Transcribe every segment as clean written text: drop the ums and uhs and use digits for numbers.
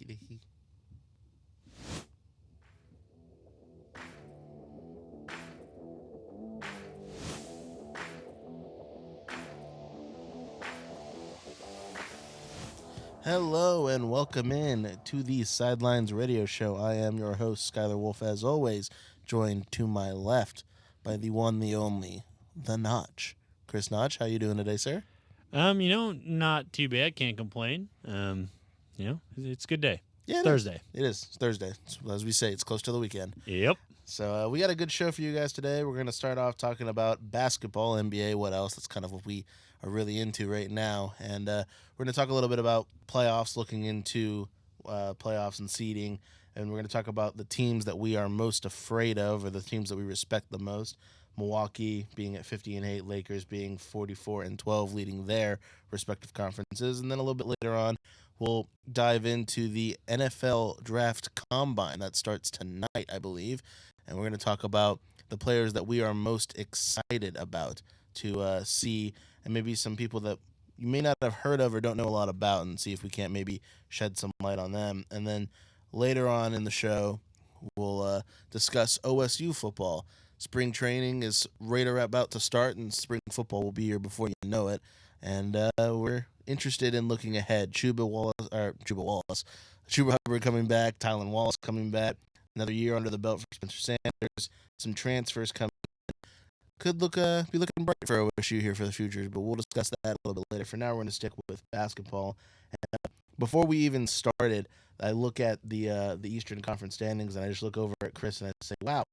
Donkey. Hello and welcome in to the Sidelines Radio Show. I am your host, Skylar Wolf, as always, joined to my left by the one, the only, the Notch. Chris Notch, how you doing today, sir? Not too bad. Can't complain. It's a good day. Yeah, It's Thursday. It is. It's Thursday. As we say, it's close to the weekend. Yep. So we got a good show for you guys today. We're going to start off talking about basketball, NBA, what else. That's kind of what we are really into right now. And we're going to talk a little bit about playoffs, looking into playoffs and seeding. And we're going to talk about the teams that we are most afraid of, or the teams that we respect the most. Milwaukee being at 50-8, Lakers being 44-12, leading their respective conferences. And then a little bit later on, we'll dive into the NFL Draft Combine. That starts tonight, I believe. And we're going to talk about the players that we are most excited about to see, and maybe some people that you may not have heard of or don't know a lot about, and see if we can't maybe shed some light on them. And then later on in the show, we'll discuss OSU football. Spring training is right about to start, and spring football will be here before you know it. And we're interested in looking ahead. Chuba Hubbard coming back, Tylan Wallace coming back, another year under the belt for Spencer Sanders, some transfers coming in. Could be looking bright for OSU here for the future, but we'll discuss that a little bit later. For now, we're going to stick with basketball. And before we even started, I look at the Eastern Conference standings, and I just look over at Chris and I say, wow,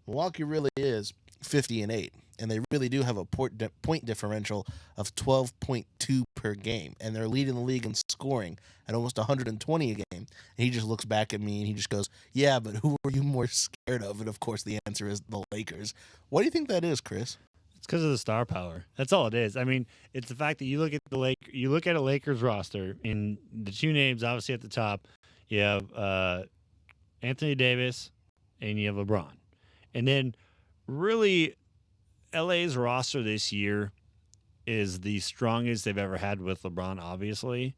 Milwaukee really is 50-8, and they really do have a point differential of 12.2 per game, and they're leading the league in scoring at almost 120 a game. And he just looks back at me and he just goes, yeah, but who are you more scared of? And of course the answer is the Lakers. What do you think that is, Chris? It's because of the star power. That's all it is. I mean, it's the fact that you look at a Lakers roster, and the two names obviously at the top. You have Anthony Davis and you have LeBron. And then really LA's roster this year is the strongest they've ever had with LeBron, obviously.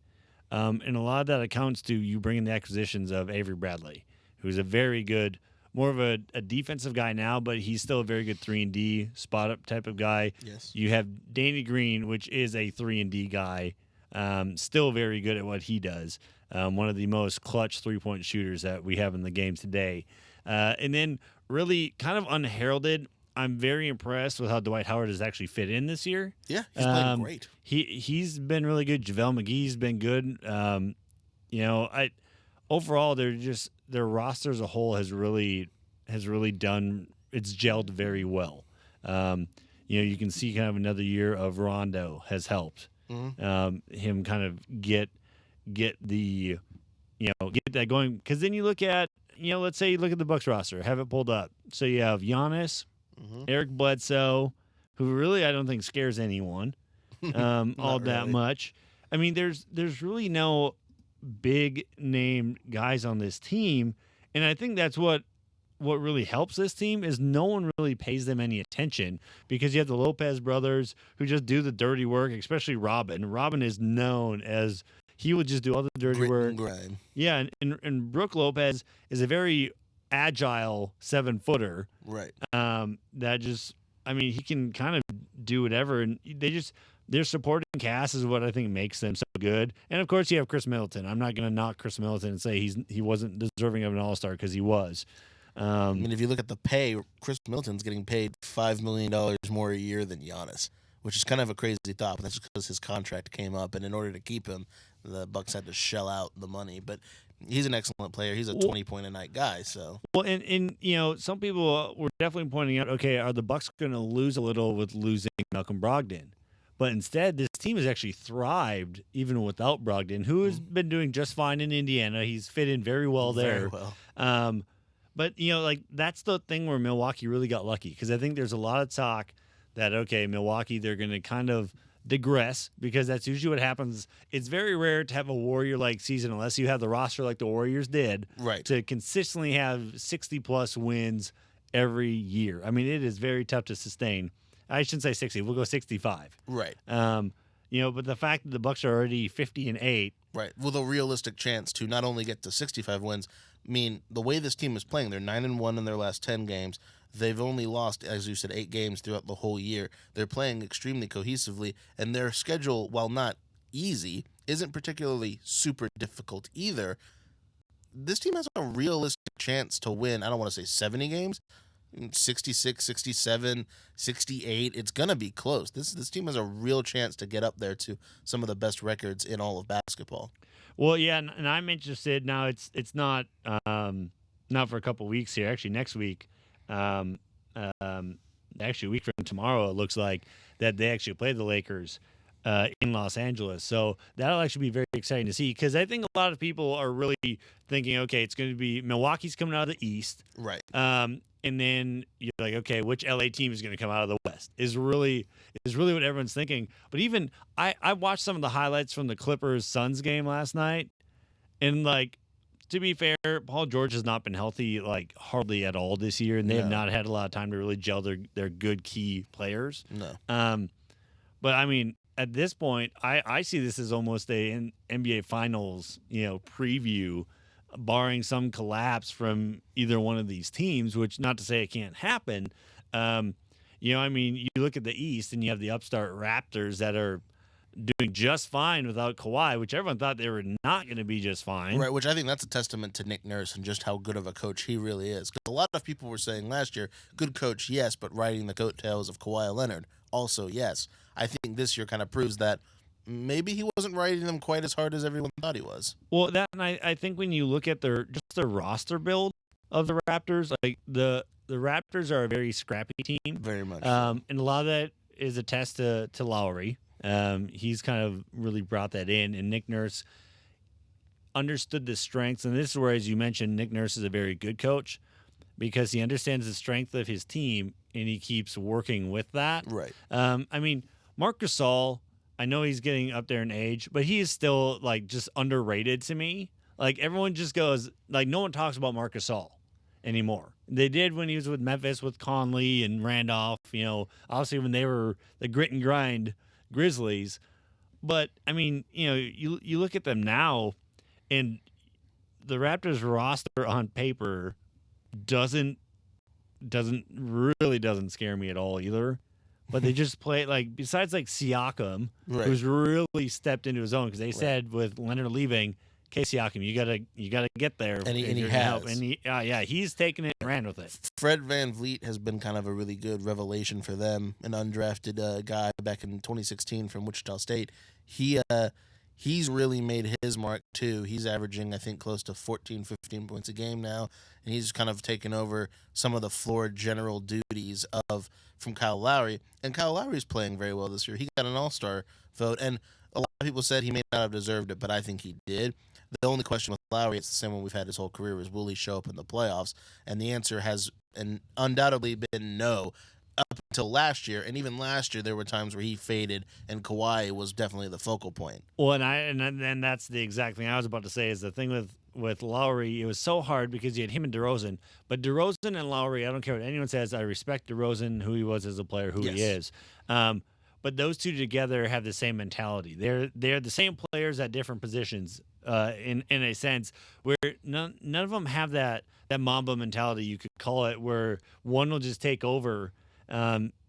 And a lot of that accounts to you bringing the acquisitions of Avery Bradley, who's a very good, more of a defensive guy now, but he's still a very good 3-and-D spot-up type of guy. Yes. You have Danny Green, which is a 3-and-D guy, still very good at what he does. One of the most clutch three-point shooters that we have in the game today. And then really kind of unheralded, I'm very impressed with how Dwight Howard has actually fit in this year. Yeah, he's playing great. He's been really good. JaVale McGee's been good. Overall their roster as a whole has really done, it's gelled very well. You can see kind of another year of Rondo has helped him kind of get that going, because then you look at, let's say you look at the Bucks roster, have it pulled up. So you have Giannis, Eric Bledsoe, who really I don't think scares anyone all that much. I mean, there's really no big name guys on this team, and I think that's what really helps this team is no one really pays them any attention, because you have the Lopez brothers who just do the dirty work, especially Robin. Robin is known as he would just do all the dirty work. Grind. Yeah, and Brook Lopez is a very agile 7-footer. Right. That just, I mean, he can kind of do whatever, and their supporting cast is what I think makes them so good. And of course, you have Chris Middleton. I'm not going to knock Chris Middleton and say he wasn't deserving of an All-Star, because he was. I mean, if you look at the pay, Chris Middleton's getting paid $5 million more a year than Giannis, which is kind of a crazy thought, but that's because his contract came up, and in order to keep him, the Bucks had to shell out the money. But he's an excellent player. He's a 20-point-a-night guy. So some people were definitely pointing out, okay, are the Bucks going to lose a little with losing Malcolm Brogdon? But instead, this team has actually thrived even without Brogdon, who has been doing just fine in Indiana. He's fit in very well there. Very well. But that's the thing where Milwaukee really got lucky, because I think there's a lot of talk that, okay, Milwaukee, they're going to kind of digress, because that's usually what happens. It's very rare to have a Warrior-like season unless you have the roster like the Warriors did, right, to consistently have 60-plus wins every year. I mean, it is very tough to sustain. I shouldn't say 60. We'll go 65. Right. But the fact that the Bucks are already 50-8. Right. With a realistic chance to not only get to 65 wins, I mean, the way this team is playing, they're 9-1 in their last 10 games. They've only lost, as you said, 8 games throughout the whole year. They're playing extremely cohesively, and their schedule, while not easy, isn't particularly super difficult either. This team has a realistic chance to win, I don't want to say 70 games, 66, 67, 68. It's going to be close. This team has a real chance to get up there to some of the best records in all of basketball. Well, yeah, and I'm interested now. It's not not for a couple weeks here. Actually, next week, actually a week from tomorrow, it looks like that they actually play the Lakers in Los Angeles. So that'll actually be very exciting to see, because I think a lot of people are really thinking, okay, it's going to be Milwaukee's coming out of the East, Right. and then you're like, okay, which LA team is going to come out of the West is really what everyone's thinking. But even I watched some of the highlights from the Clippers Suns game last night, and like, to be fair, Paul George has not been healthy like hardly at all this year, and they have not had a lot of time to really gel their good key players. No. But I mean, at this point, I see this as almost an NBA Finals, preview, barring some collapse from either one of these teams, which not to say it can't happen. I mean, you look at the East and you have the upstart Raptors that are doing just fine without Kawhi, which everyone thought they were not going to be just fine. Right, which I think that's a testament to Nick Nurse and just how good of a coach he really is. Because a lot of people were saying last year, good coach, yes, but riding the coattails of Kawhi Leonard, also yes. I think this year kind of proves that maybe he wasn't riding them quite as hard as everyone thought he was. Well, and I think when you look at their roster build of the Raptors, like the Raptors are a very scrappy team. Very much. And a lot of that is a test to Lowry. He's kind of really brought that in, and Nick Nurse understood the strengths. And this is where, as you mentioned, Nick Nurse is a very good coach because he understands the strength of his team and he keeps working with that. Right. I mean, Marc Gasol, I know he's getting up there in age, but he is still like just underrated to me. Like, everyone just goes, like, no one talks about Marc Gasol anymore. They did when he was with Memphis with Conley and Randolph, obviously when they were the grit and grind Grizzlies. But I mean, you look at them now, and the Raptors roster on paper doesn't scare me at all either. But they just play, like, besides like Siakam, Right. who's really stepped into his own, because they said with Leonard leaving, okay, Siakam, you gotta get there, And he you're has. gonna help. And he's taken it and ran with it. Fred VanVleet has been kind of a really good revelation for them, an undrafted guy back in 2016 from Wichita State. He's really made his mark too. He's averaging, I think, close to 14, 15 points a game now, and he's kind of taken over some of the floor general duties from Kyle Lowry. And Kyle Lowry's playing very well this year. He got an All-Star vote, and a lot of people said he may not have deserved it, but I think he did. The only question with Lowry, it's the same one we've had his whole career, is will he show up in the playoffs? And the answer has undoubtedly been no up until last year. And even last year, there were times where he faded, and Kawhi was definitely the focal point. Well, and that's the exact thing I was about to say, is the thing with Lowry, it was so hard because you had him and DeRozan. But DeRozan and Lowry, I don't care what anyone says, I respect DeRozan, who he was as a player, who he is. But those two together have the same mentality. They're the same players at different positions, in a sense, where none of them have that Mamba mentality, you could call it, where one will just take over.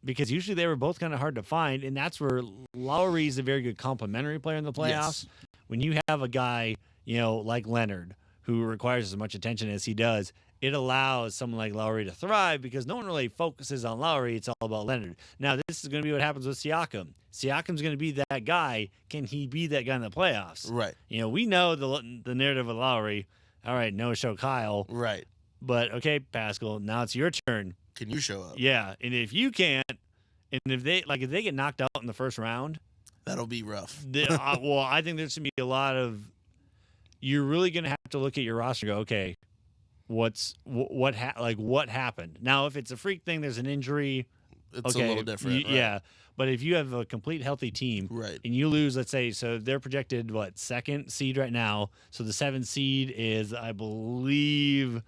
Because usually they were both kind of hard to find, and that's where Lowry is a very good complementary player in the playoffs. Yes. When you have a guy, like Leonard, who requires as much attention as he does, it allows someone like Lowry to thrive because no one really focuses on Lowry. It's all about Leonard. Now, this is going to be what happens with Siakam. Siakam's going to be that guy. Can he be that guy in the playoffs? Right. We know the narrative of Lowry. All right, no show Kyle. Right. But, okay, Pascal, now it's your turn. Can you show up? Yeah, and if you can't, and if they get knocked out in the first round, That'll be rough. well, I think there's going to be a lot of. You're really going to have to look at your roster and go, okay, what happened? Now, if it's a freak thing, there's an injury. It's okay, a little different. Right? Yeah, but if you have a complete healthy team, Right. and you lose, let's say, so they're projected second seed right now. So the 7th seed is, I believe,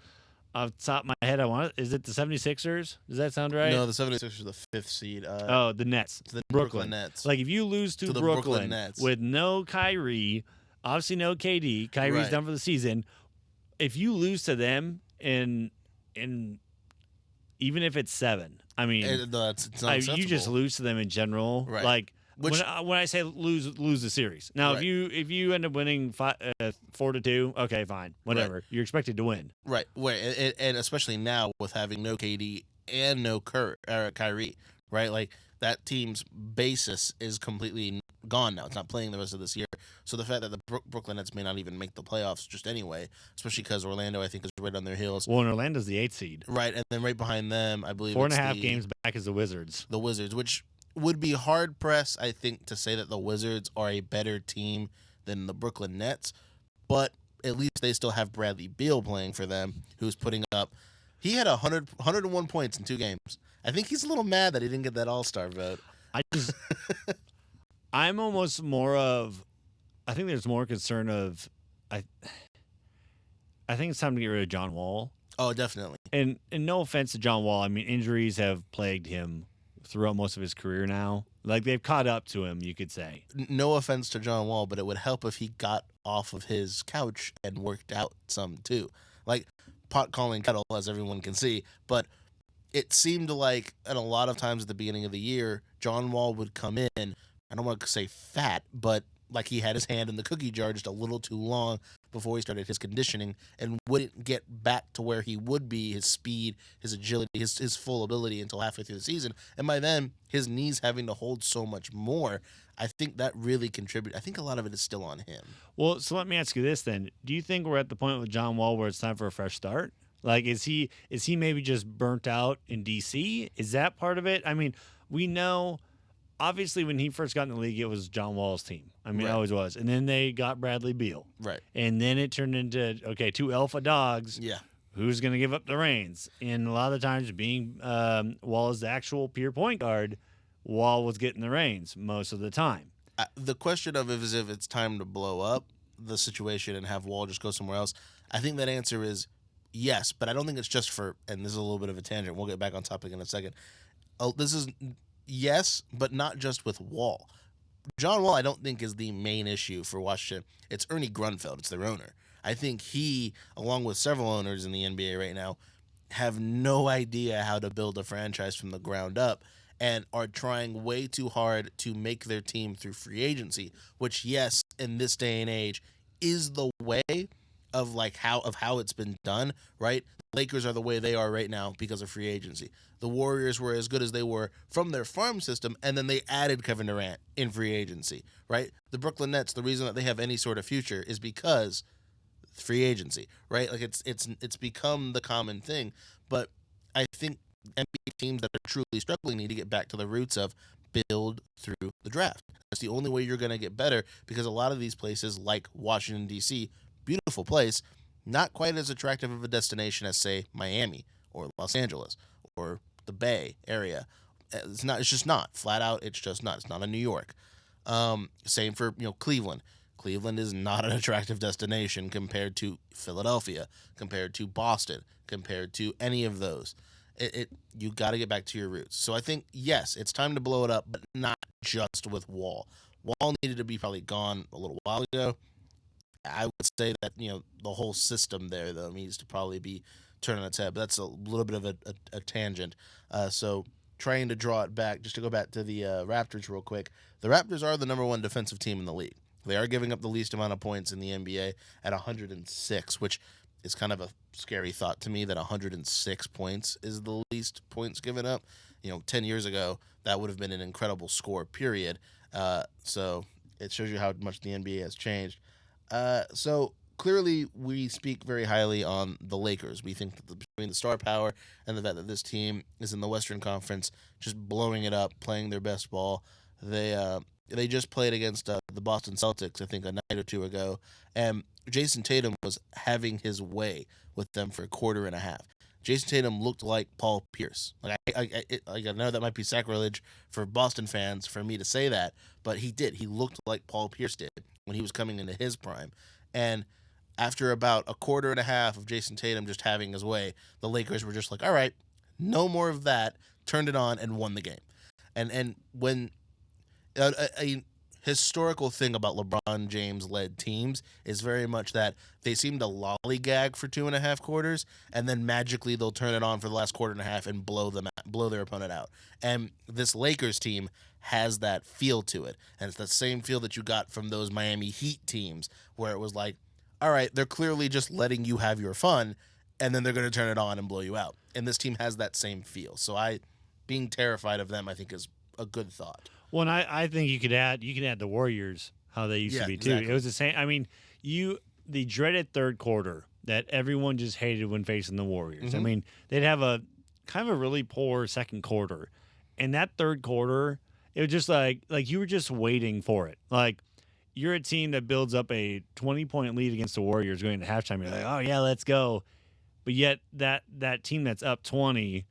off the top of my head, is it the 76ers? Does that sound right? No, the 76ers are the 5th seed. Oh, the Nets. The Brooklyn Nets. Like if you lose to the Brooklyn Nets. with no Kyrie, obviously no KD, Kyrie's Right. done for the season. If you lose to them in even if it's 7, I mean, No, it's you unacceptable. just lose to them in general. Right. Like Which- when I say lose the series. Now, Right. if you end up winning 4-2, okay, fine, whatever. You're expected to win. Right. And especially now with having no KD and no Kyrie, right? Like that team's basis is completely gone now. It's not playing the rest of this year. So the fact that the Brooklyn Nets may not even make the playoffs just anyway, especially because Orlando, I think, is right on their heels. Well, and Orlando's the 8th seed. Right. And then right behind them, I believe 4.5 games back is the Wizards. The Wizards, which would be hard pressed, I think, to say that the Wizards are a better team than the Brooklyn Nets, but at least they still have Bradley Beal playing for them, who's putting up. He had 101 points in 2 games. I think he's a little mad that he didn't get that All-Star vote. I'm almost more of. I think there's more concern of. I think it's time to get rid of John Wall. Oh, definitely. And no offense to John Wall, I mean injuries have plagued him throughout most of his career now. Like they've caught up to him, you could say. No offense to John Wall, but it would help if he got off of his couch and worked out some too. Like pot calling kettle, as everyone can see. But it seemed like, and a lot of times at the beginning of the year, John Wall would come in. I don't want to say fat, but like he had his hand in the cookie jar just a little too long before he started his conditioning and wouldn't get back to where he would be, his speed, his agility, his full ability until halfway through the season. And by then, his knees having to hold so much more, I think that really contributed. I think a lot of it is still on him. Well, so let me ask you this then. Do you think we're at the point with John Wall where it's time for a fresh start? Like, is he maybe just burnt out in DC? Is that part of it? I mean, we know, obviously, when he first got in the league, it was John Wall's team. I mean, it Right. always was. And then they got Bradley Beal. Right. And then it turned into, okay, 2 alpha dogs. Yeah. Who's going to give up the reins? And a lot of the times, being Wall is the actual pure point guard, Wall was getting the reins most of the time. The question of if it's time to blow up the situation and have Wall just go somewhere else, I think that answer is yes, but I don't think it's just for, and this is a little bit of a tangent, we'll get back on topic in a second. This is yes, but not just with Wall. John Wall, I don't think, is the main issue for Washington. It's Ernie Grunfeld. It's their owner. I think he, along with several owners in the NBA right now, have no idea how to build a franchise from the ground up and are trying way too hard to make their team through free agency, which, yes, in this day and age, is the way of how it's been done, right? The Lakers are the way they are right now because of free agency. The Warriors were as good as they were from their farm system, and then they added Kevin Durant in free agency, right? The Brooklyn Nets, the reason that they have any sort of future is because free agency, right? Like it's become the common thing, but I think NBA teams that are truly struggling need to get back to the roots of build through the draft. That's the only way you're going to get better, because a lot of these places like Washington, D.C., beautiful place, not quite as attractive of a destination as, say, Miami or Los Angeles or the Bay Area. It's just not. Flat out, it's just not. It's not a New York. Same for, Cleveland. Cleveland is not an attractive destination compared to Philadelphia, compared to Boston, compared to any of those. You got to get back to your roots. So I think, yes, it's time to blow it up, but not just with Wall. Wall needed to be probably gone a little while ago. I would say that, the whole system there, though, needs to probably be turned on its head. But that's a little bit of a tangent. So trying to draw it back, just to go back to the Raptors real quick. The Raptors are the number 1 defensive team in the league. They are giving up the least amount of points in the NBA at 106, which is kind of a scary thought to me, that 106 points is the least points given up. 10 years ago, that would have been an incredible score, period. So it shows you how much the NBA has changed. So clearly we speak very highly on the Lakers. We think that between the star power and the fact that this team is in the Western Conference, just blowing it up, playing their best ball, they just played against the Boston Celtics, I think, a night or two ago, and Jason Tatum was having his way with them for a quarter and a half. Jason Tatum looked like Paul Pierce. Like I know that might be sacrilege for Boston fans for me to say that, but he did. He looked like Paul Pierce did when he was coming into his prime. And after about a quarter and a half of Jason Tatum just having his way, the Lakers were just like, all right, no more of that, turned it on and won the game. And when a historical thing about LeBron James led teams is very much that they seem to lollygag for 2.5 quarters, and then magically they'll turn it on for the last quarter and a half and blow their opponent out. And this Lakers team has that feel to it, and it's the same feel that you got from those Miami Heat teams, where it was like, all right, they're clearly just letting you have your fun, and then they're going to turn it on and blow you out. And this team has that same feel. So being terrified of them, I think is a good thought. Well, and I think you could add the Warriors, how they used to be too. Exactly. It was the same. I mean, the dreaded third quarter that everyone just hated when facing the Warriors. I mean, they'd have a kind of a really poor second quarter, and that third quarter, it was just like you were just waiting for it. Like, you're a team that builds up a 20-point lead against the Warriors going into halftime. You're like, oh yeah, let's go. But yet that team that's up 20,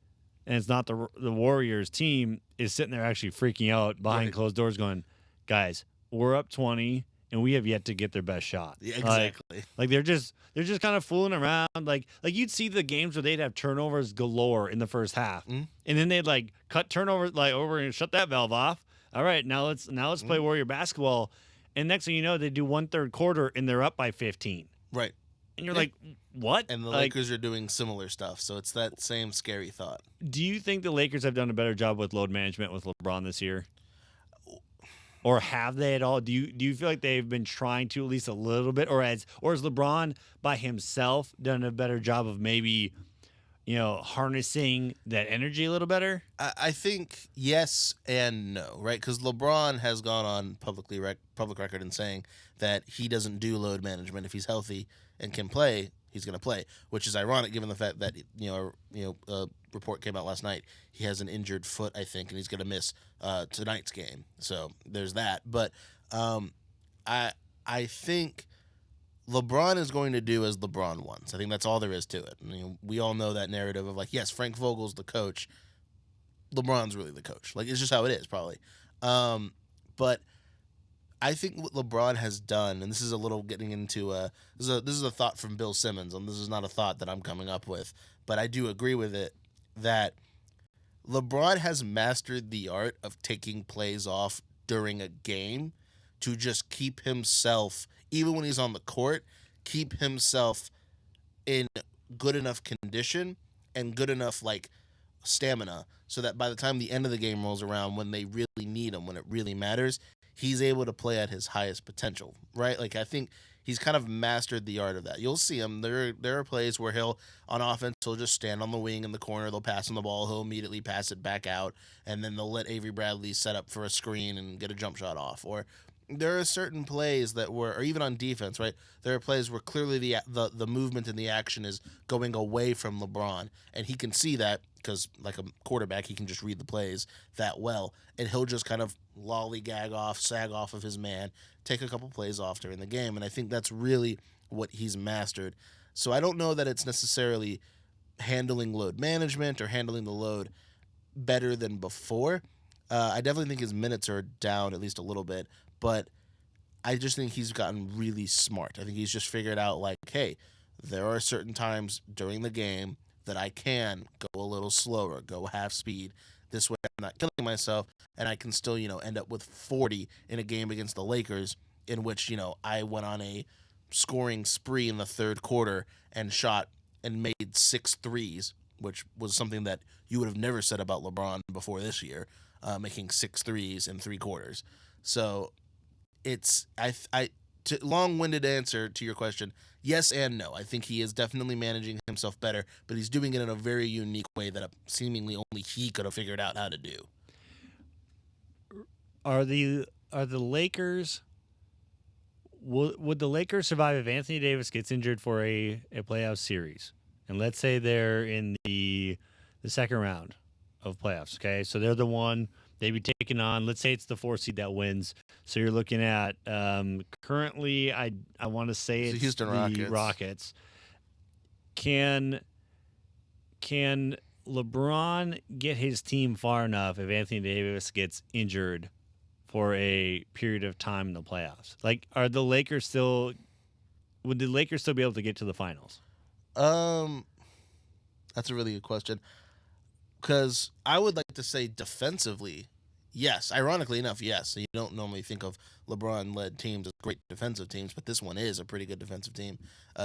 and it's not the Warriors team, is sitting there actually freaking out behind closed doors going, guys, we're up 20 and we have yet to get their best shot. Yeah, exactly. Like they're just kind of fooling around. Like you'd see the games where they'd have turnovers galore in the first half. And then they'd like cut turnovers like over and shut that valve off. All right, now let's play Warrior basketball. And next thing you know, they do 1/3 quarter and they're up by 15. Right. And you're like, what? And the Lakers are doing similar stuff, so it's that same scary thought. Do you think the Lakers have done a better job with load management with LeBron this year? Or have they at all? Do you feel like they've been trying to at least a little bit? Or has LeBron by himself done a better job of maybe, harnessing that energy a little better? I think yes and no, right? Because LeBron has gone on public record and saying that he doesn't do load management. If he's healthy and can play, he's going to play, which is ironic given the fact that a report came out last night. He has an injured foot, I think, and he's going to miss tonight's game. So there's that. But I think LeBron is going to do as LeBron wants. I think that's all there is to it. We all know that narrative of like, yes, Frank Vogel's the coach. LeBron's really the coach. Like, it's just how it is, probably. But I think what LeBron has done, and this is a little getting into this is a thought from Bill Simmons, and this is not a thought that I'm coming up with, but I do agree with it, that LeBron has mastered the art of taking plays off during a game to just keep himself, even when he's on the court, keep himself in good enough condition and good enough stamina so that by the time the end of the game rolls around, when they really need him, when it really matters, he's able to play at his highest potential, right? Like, I think he's kind of mastered the art of that. You'll see him. There are plays where on offense, he'll just stand on the wing in the corner. They'll pass him the ball. He'll immediately pass it back out, and then they'll let Avery Bradley set up for a screen and get a jump shot off. Or there are certain plays or even on defense, right? There are plays where clearly the movement and the action is going away from LeBron, and he can see that because, like a quarterback, he can just read the plays that well, and he'll just kind of sag off of his man, take a couple plays off during the game, and I think that's really what he's mastered. So I don't know that it's necessarily handling load management or handling the load better than before. I definitely think his minutes are down at least a little bit, but I just think he's gotten really smart. I think he's just figured out, like, hey, there are certain times during the game that I can go a little slower, go half speed. This way I'm not killing myself, and I can still, end up with 40 in a game against the Lakers, in which, I went on a scoring spree in the third quarter and shot and made 6 threes, which was something that you would have never said about LeBron before this year, making 6 threes in 3 quarters. So it's long-winded answer to your question, yes and no. I think he is definitely managing himself better, but he's doing it in a very unique way that seemingly only he could have figured out how to do. Are the Lakers? Would the Lakers survive if Anthony Davis gets injured for a playoff series? And let's say they're in the second round of playoffs. Okay, so they're the one. They'd be taking on, let's say it's the 4 seed that wins. So you're looking at currently, I want to say it's Houston the Rockets. Can LeBron get his team far enough if Anthony Davis gets injured for a period of time in the playoffs? Like, are the Lakers still would the Lakers still be able to get to the finals? That's a really good question. Because I would like to say defensively, yes. Ironically enough, yes. So you don't normally think of LeBron-led teams as great defensive teams, but this one is a pretty good defensive team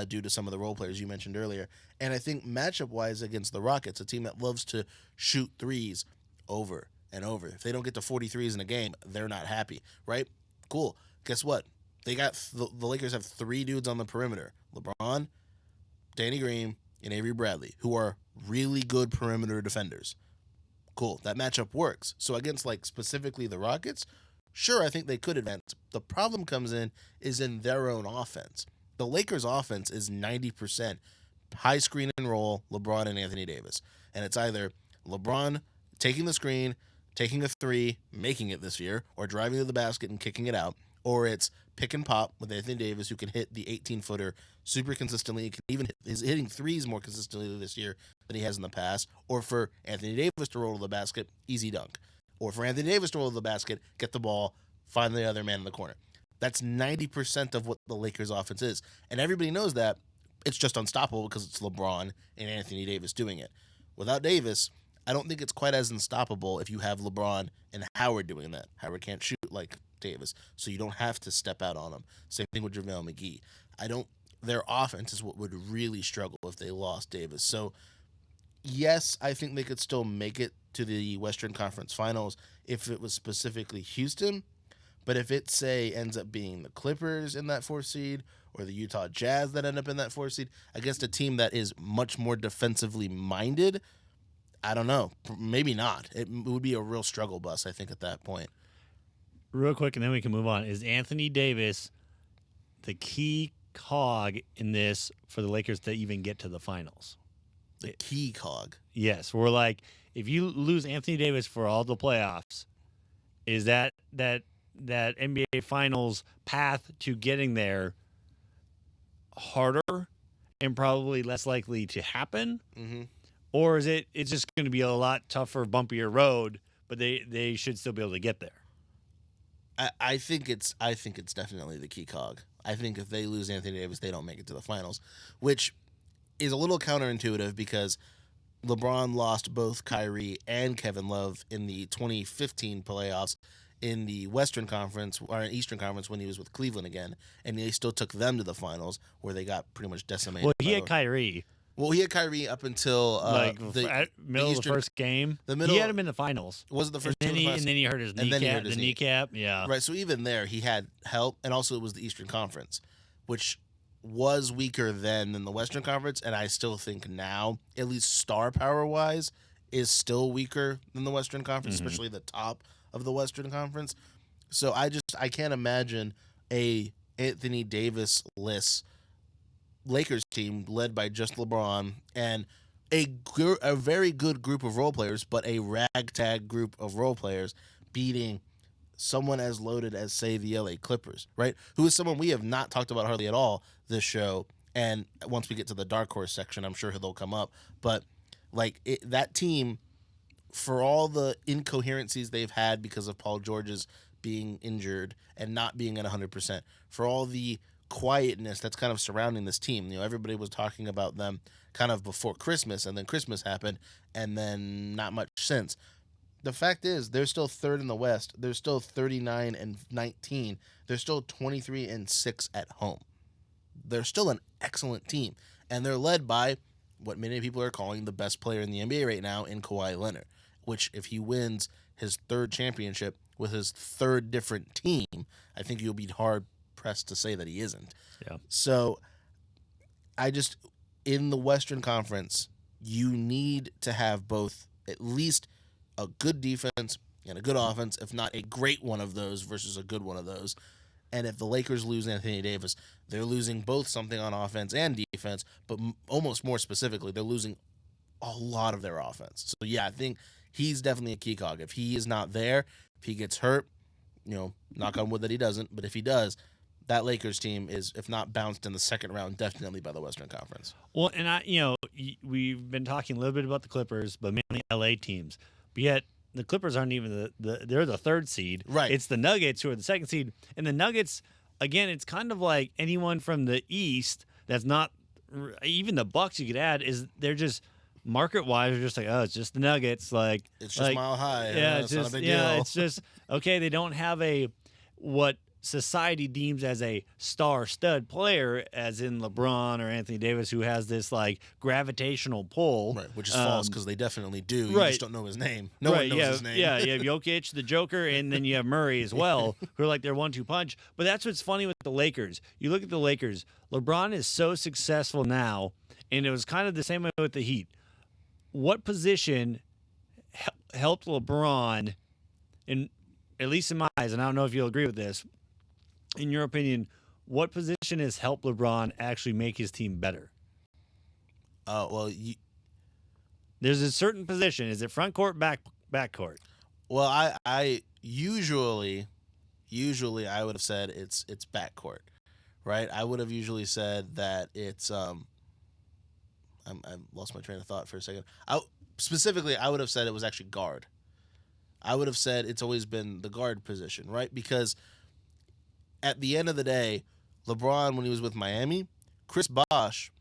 due to some of the role players you mentioned earlier. And I think matchup-wise against the Rockets, a team that loves to shoot threes over and over. If they don't get to 43s in a game, they're not happy, right? Cool. Guess what? They got the Lakers have 3 dudes on the perimeter: LeBron, Danny Green, and Avery Bradley, who are really good perimeter defenders. Cool. That matchup works. So against like specifically the Rockets, sure, I think they could advance. The problem comes in is in their own offense. The Lakers' offense is 90% high screen and roll, LeBron and Anthony Davis. And it's either LeBron taking the screen, taking a 3, making it this year, or driving to the basket and kicking it out, or it's pick and pop with Anthony Davis, who can hit the 18-footer super consistently. He can even is hitting threes more consistently this year than he has in the past. Or for Anthony Davis to roll to the basket, easy dunk. Or for Anthony Davis to roll to the basket, get the ball, find the other man in the corner. That's 90% of what the Lakers' offense is. And everybody knows that. It's just unstoppable because it's LeBron and Anthony Davis doing it. Without Davis, I don't think it's quite as unstoppable if you have LeBron and Howard doing that. Howard can't shoot like Davis, so you don't have to step out on him. Same thing with JaVale McGee. Their offense is what would really struggle if they lost Davis. So, yes, I think they could still make it to the Western Conference Finals if it was specifically Houston. But if it, say, ends up being the Clippers in that 4th seed or the Utah Jazz that end up in that 4th seed against a team that is much more defensively minded, I don't know. Maybe not. It would be a real struggle bus, I think, at that point. Real quick, and then we can move on. Is Anthony Davis the key cog in this for the Lakers to even get to the finals? The key cog. Yes. We're like, if you lose Anthony Davis for all the playoffs, is that NBA Finals path to getting there harder and probably less likely to happen? Mm-hmm. Or is it's just going to be a lot tougher, bumpier road, but they should still be able to get there? I think it's definitely the key cog. I think if they lose Anthony Davis, they don't make it to the finals, which is a little counterintuitive because LeBron lost both Kyrie and Kevin Love in the 2015 playoffs in the Western Conference or Eastern Conference when he was with Cleveland again, and they still took them to the finals where they got pretty much decimated. Well, he had Kyrie. Well, he had Kyrie up until the middle of the first game. He had him in the finals. Was it the first? And then he hurt his kneecap. The kneecap, yeah. Right. So even there, he had help, and also it was the Eastern Conference, which was weaker then than the Western Conference, and I still think now, at least star power wise, is still weaker than the Western Conference, especially the top of the Western Conference. So I can't imagine a Anthony Davis-less Lakers team led by just LeBron and a very good group of role players, but a ragtag group of role players beating someone as loaded as, say, the LA Clippers, right? Who is someone we have not talked about hardly at all this show. And once we get to the dark horse section, I'm sure they'll come up. But that team, for all the incoherencies they've had because of Paul George's being injured and not being at 100%, for all the quietness that's kind of surrounding this team. Everybody was talking about them kind of before Christmas, and then Christmas happened, and then not much since. The fact is, they're still 3rd in the West. They're still 39-19. They're still 23-6 at home. They're still an excellent team, and they're led by what many people are calling the best player in the NBA right now in Kawhi Leonard, which if he wins his 3rd championship with his 3rd different team, I think you'll be hard pressed to say that he isn't. Yeah. So in the Western Conference, you need to have both at least a good defense and a good offense, if not a great one of those versus a good one of those. And if the Lakers lose Anthony Davis, they're losing both something on offense and defense, but almost more specifically, they're losing a lot of their offense. So yeah, I think he's definitely a key cog. If he is not there, if he gets hurt, knock on wood that he doesn't, but if he does, that Lakers team is, if not bounced in the second round, definitely by the Western Conference. Well, and we've been talking a little bit about the Clippers, but mainly LA teams. But yet the Clippers aren't even they're the 3rd seed. Right. It's the Nuggets who are the 2nd seed, and the Nuggets again, it's kind of like anyone from the East that's not even the Bucks. You could add is they're just market wise, they're just like, oh, it's just the Nuggets. Like It's just Mile High. yeah, It's not a big yeah, deal. it's just okay. They don't have a what society deems as a star stud player, as in LeBron or Anthony Davis, who has this like gravitational pull. Right, which is false because they definitely do. You right. just don't know his name. No one knows yeah, his name. Yeah, you have Jokic, the Joker, and then you have Murray as well, who are like their 1-2 punch. But that's what's funny with the Lakers. You look at the Lakers, LeBron is so successful now, and it was kind of the same way with the Heat. What position helped LeBron, in at least in my eyes, and I don't know if you'll agree with this, in your opinion, what position has helped LeBron actually make his team better? Well, There's a certain position. Is it front court, back court? well, I usually I would have said it's backcourt, right? I would have usually said that it's I lost my train of thought for a second. Specifically, I would have said it was actually guard. I would have said it's always been the guard position, right? Because at the end of the day, LeBron, when he was with Miami, Chris Bosh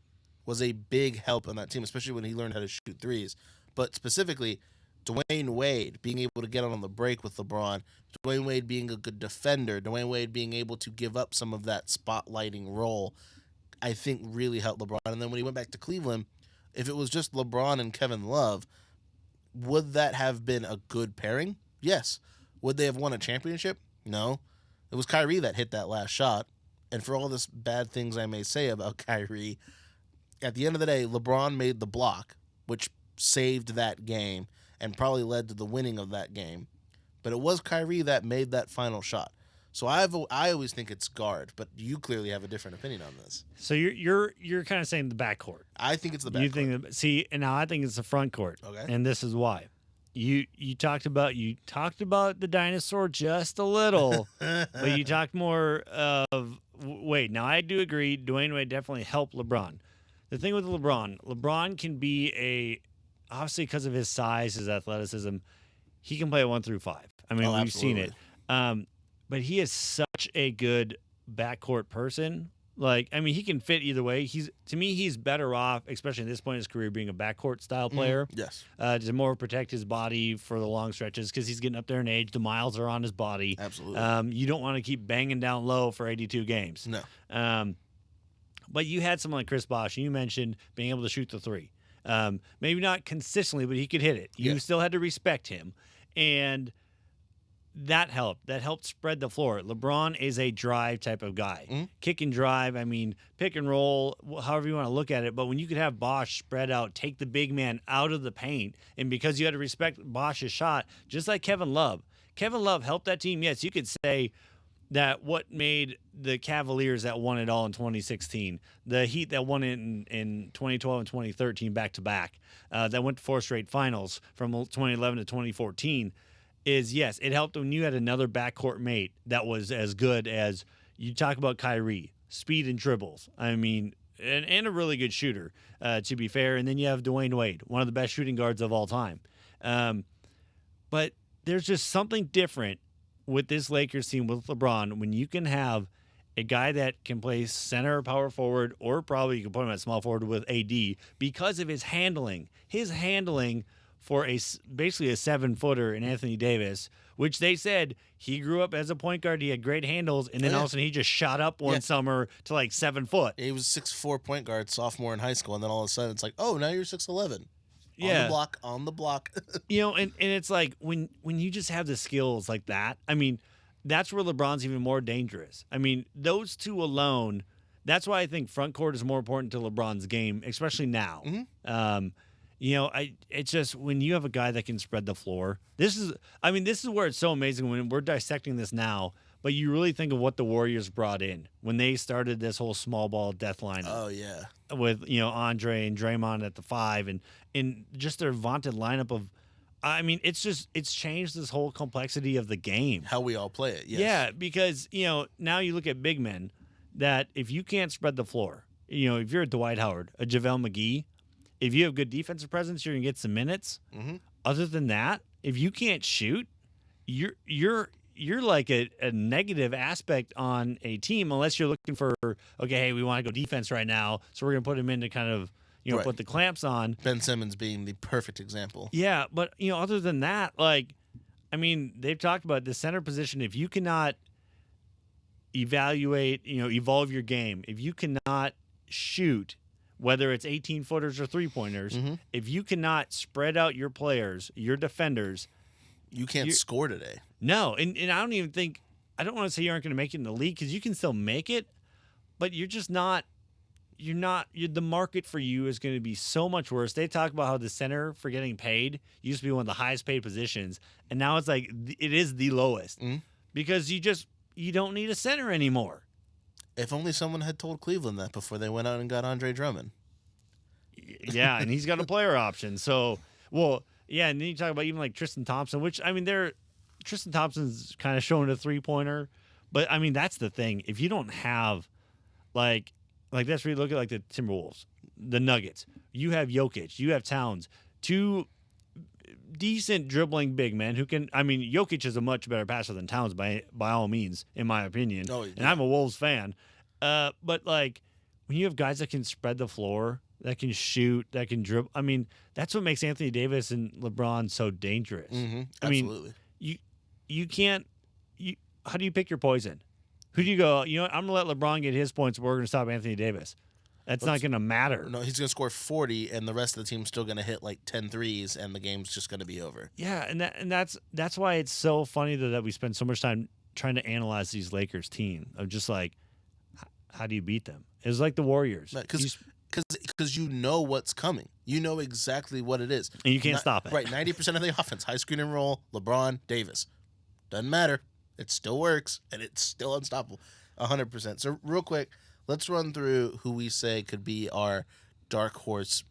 was a big help on that team, especially when he learned how to shoot threes. But specifically, Dwayne Wade being able to get on the break with LeBron, Dwayne Wade being a good defender, Dwayne Wade being able to give up some of that spotlighting role, I think really helped LeBron. And then when he went back to Cleveland, if it was just LeBron and Kevin Love, would that have been a good pairing? Yes. Would they have won a championship? No. It was Kyrie that hit that last shot. And for all this bad things I may say about Kyrie, at the end of the day, LeBron made the block, which saved that game and probably led to the winning of that game. But it was Kyrie that made that final shot. So I always think it's guard, but you clearly have a different opinion on this. So you're kind of saying the backcourt. I think it's the backcourt. You think and now I think it's the front court. Okay. And this is why. You talked about the dinosaur just a little, but you talked more of Wade. Now I do agree Dwayne Wade definitely helped LeBron. The thing with LeBron can be obviously because of his size, his athleticism, he can play a 1 through 5. I mean, we've seen it. But he is such a good backcourt person. Like, I mean, he can fit either way. To me, he's better off, especially at this point in his career, being a backcourt style player. Yes. To more protect his body for the long stretches because he's getting up there in age. The miles are on his body. Absolutely. You don't want to keep banging down low for 82 games. No. But you had someone like Chris Bosh. You mentioned being able to shoot the three. Maybe not consistently, but he could hit it. You still had to respect him. And that helped. That helped spread the floor. LeBron is a drive type of guy. Mm-hmm. Kick and drive, I mean, pick and roll, however you want to look at it. But when you could have Bosh spread out, take the big man out of the paint, and because you had to respect Bosh's shot, just like Kevin Love. Kevin Love helped that team. Yes, you could say that what made the Cavaliers that won it all in 2016, the Heat that won it in 2012 and 2013 back-to-back, that went to 4 straight finals from 2011 to 2014, is, yes, it helped when you had another backcourt mate that was as good as, you talk about Kyrie, speed and dribbles. I mean, and a really good shooter, to be fair. And then you have Dwayne Wade, one of the best shooting guards of all time. But there's just something different with this Lakers team with LeBron when you can have a guy that can play center or power forward, or probably you can put him at small forward with AD because of his handling. His handling for basically a 7-footer in Anthony Davis, which they said he grew up as a point guard. He had great handles, and then all of a sudden he just shot up one summer to like 7 foot. He was 6'4" point guard, sophomore in high school, and then all of a sudden it's like, oh, now you're 6'11". Yeah. On the block. You know, and it's like when you just have the skills like that, I mean, that's where LeBron's even more dangerous. I mean, those two alone, that's why I think front court is more important to LeBron's game, especially now. Mm-hmm. You know, it's just when you have a guy that can spread the floor. This is where it's so amazing when we're dissecting this now. But you really think of what the Warriors brought in when they started this whole small ball death lineup. Oh yeah, with Andre and Draymond at the 5, and just their vaunted lineup of. I mean, it's changed this whole complexity of the game. How we all play it. Yes. Yeah, because now you look at big men that if you can't spread the floor, if you're a Dwight Howard, a JaVale McGee. If you have good defensive presence, you're gonna get some minutes. Mm-hmm. Other than that, if you can't shoot, you're you're like a negative aspect on a team unless you're looking for, okay, hey, we want to go defense right now, so we're gonna put him in to kind of Right. put the clamps on. Ben Simmons being the perfect example. Yeah, but other than that, like, I mean, they've talked about the center position. If you cannot evolve your game, if you cannot shoot, whether it's 18-footers or 3-pointers, if you cannot spread out your players, your defenders, You can't score today. no. And I don't even think, I don't want to say you aren't going to make it in the league, because you can still make it, but you're just not. The market for you is going to be so much worse. They talk about how the center for getting paid used to be one of the highest paid positions, and now it's like it is the lowest because you don't need a center anymore. If only someone had told Cleveland that before they went out and got Andre Drummond. Yeah, and he's got a player option. So, well, yeah, and then you talk about even like Tristan Thompson, which, I mean, Tristan Thompson's kind of showing a 3-pointer, but I mean, that's the thing. If you don't have like that's where you look at like the Timberwolves, the Nuggets. You have Jokic, you have Towns, two decent dribbling big men who can. I mean, Jokic is a much better passer than Towns by all means, in my opinion. Oh, yeah. And I'm a Wolves fan, but like when you have guys that can spread the floor, that can shoot, that can dribble. I mean, that's what makes Anthony Davis and LeBron so dangerous. Absolutely. I mean, you can't. How do you pick your poison? Who do you go? I'm gonna let LeBron get his points, but we're gonna stop Anthony Davis. That's not gonna matter. No, he's gonna score 40, and the rest of the team's still gonna hit like 10 threes, and the game's just gonna be over. Yeah, and that's why it's so funny that we spend so much time trying to analyze these Lakers team of just like, how do you beat them? It's like the Warriors, Because you know what's coming. You know exactly what it is. and you can't stop it. Right, 90% of the offense, high screen and roll, LeBron, Davis. Doesn't matter. It still works, and it's still unstoppable, 100%. So real quick, let's run through who we say could be our dark horse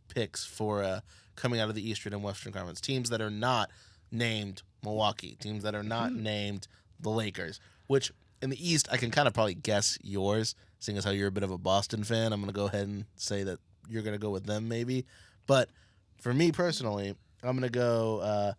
picks for coming out of the Eastern and Western Conference. Teams that are not named Milwaukee. Teams that are not named the Lakers. Which, in the East, I can kind of probably guess yours, seeing as how you're a bit of a Boston fan. I'm going to go ahead and say that you're going to go with them maybe. But for me personally, I'm going to go...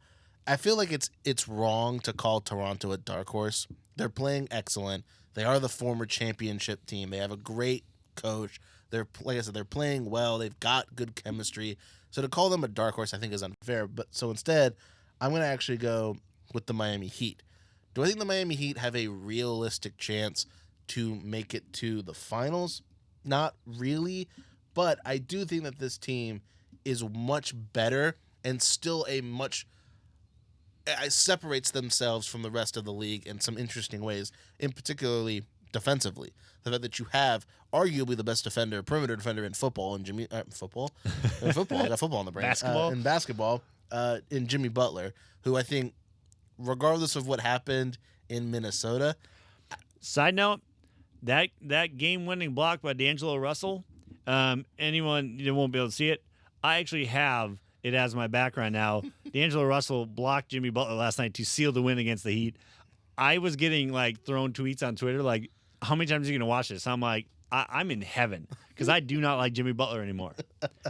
I feel like it's wrong to call Toronto a dark horse. They're playing excellent. They are the former championship team. They have a great coach. Like I said, they're playing well. They've got good chemistry. So to call them a dark horse, I think, is unfair. But so instead, I'm going to actually go with the Miami Heat. Do I think the Miami Heat have a realistic chance to make it to the finals? Not really. But I do think that this team is much better and still separates themselves from the rest of the league in some interesting ways, in particularly defensively. The fact that you have arguably the best perimeter defender in football, and football. I got football on the brain. Basketball? Basketball, in Jimmy Butler, who I think, regardless of what happened in Minnesota. Side note, that game-winning block by D'Angelo Russell, anyone you won't be able to see it. I actually have it as my background now. D'Angelo Russell blocked Jimmy Butler last night to seal the win against the Heat. I was getting thrown tweets on Twitter like, how many times are you going to watch this? I'm like, I'm in heaven because I do not like Jimmy Butler anymore.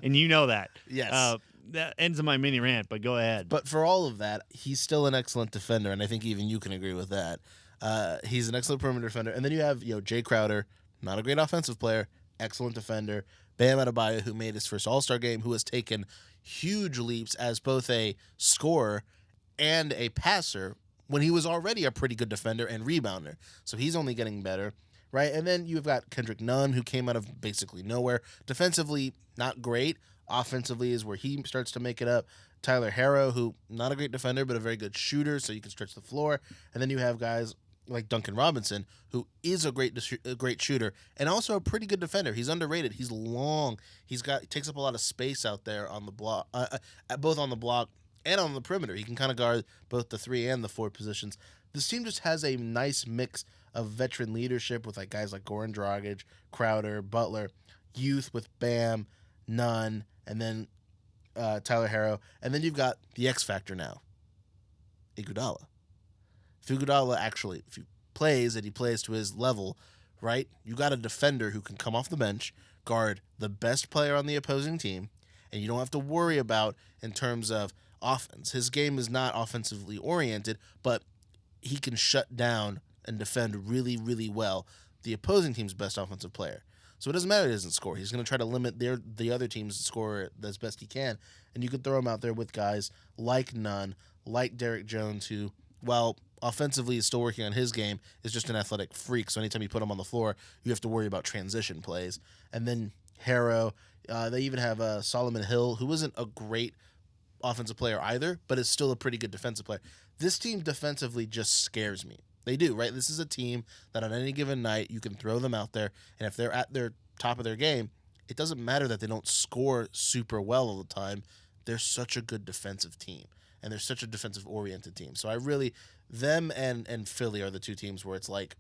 And you know that. Yes. That ends in my mini rant, but go ahead. But for all of that, he's still an excellent defender, and I think even you can agree with that. He's an excellent perimeter defender. And then you have Jay Crowder, not a great offensive player, excellent defender. Bam Adebayo, who made his first All-Star game, who has taken huge leaps as both a scorer and a passer when he was already a pretty good defender and rebounder. So he's only getting better, right? And then you've got Kendrick Nunn, who came out of basically nowhere. Defensively, not great. Offensively is where he starts to make it up. Tyler Herro, who not a great defender, but a very good shooter, so you can stretch the floor. And then you have guys like Duncan Robinson, who is a great shooter and also a pretty good defender. He's underrated. He's long. He takes up a lot of space out there on the block, both on the block and on the perimeter. He can kind of guard both the 3 and the 4 positions. This team just has a nice mix of veteran leadership with guys like Goran Dragic, Crowder, Butler, youth with Bam, Nunn, and then Tyler Herro. And then you've got the X factor now, Iguodala. If Iguodala actually, if he plays and he plays to his level, right, you got a defender who can come off the bench, guard the best player on the opposing team, and you don't have to worry about in terms of offense. His game is not offensively oriented, but he can shut down and defend really, really well the opposing team's best offensive player. So it doesn't matter if he doesn't score. He's going to try to limit the other team's score as best he can. And you can throw him out there with guys like Nunn, like Derek Jones, who, while offensively is still working on his game, is just an athletic freak. So anytime you put him on the floor, you have to worry about transition plays. And then Harrow, they even have Solomon Hill, who isn't a great offensive player either, but is still a pretty good defensive player. This team defensively just scares me. They do, right? This is a team that on any given night, you can throw them out there, and if they're at their top of their game, it doesn't matter that they don't score super well all the time. They're such a good defensive team, and they're such a defensive-oriented team. So I really, them and Philly are the two teams where it's like,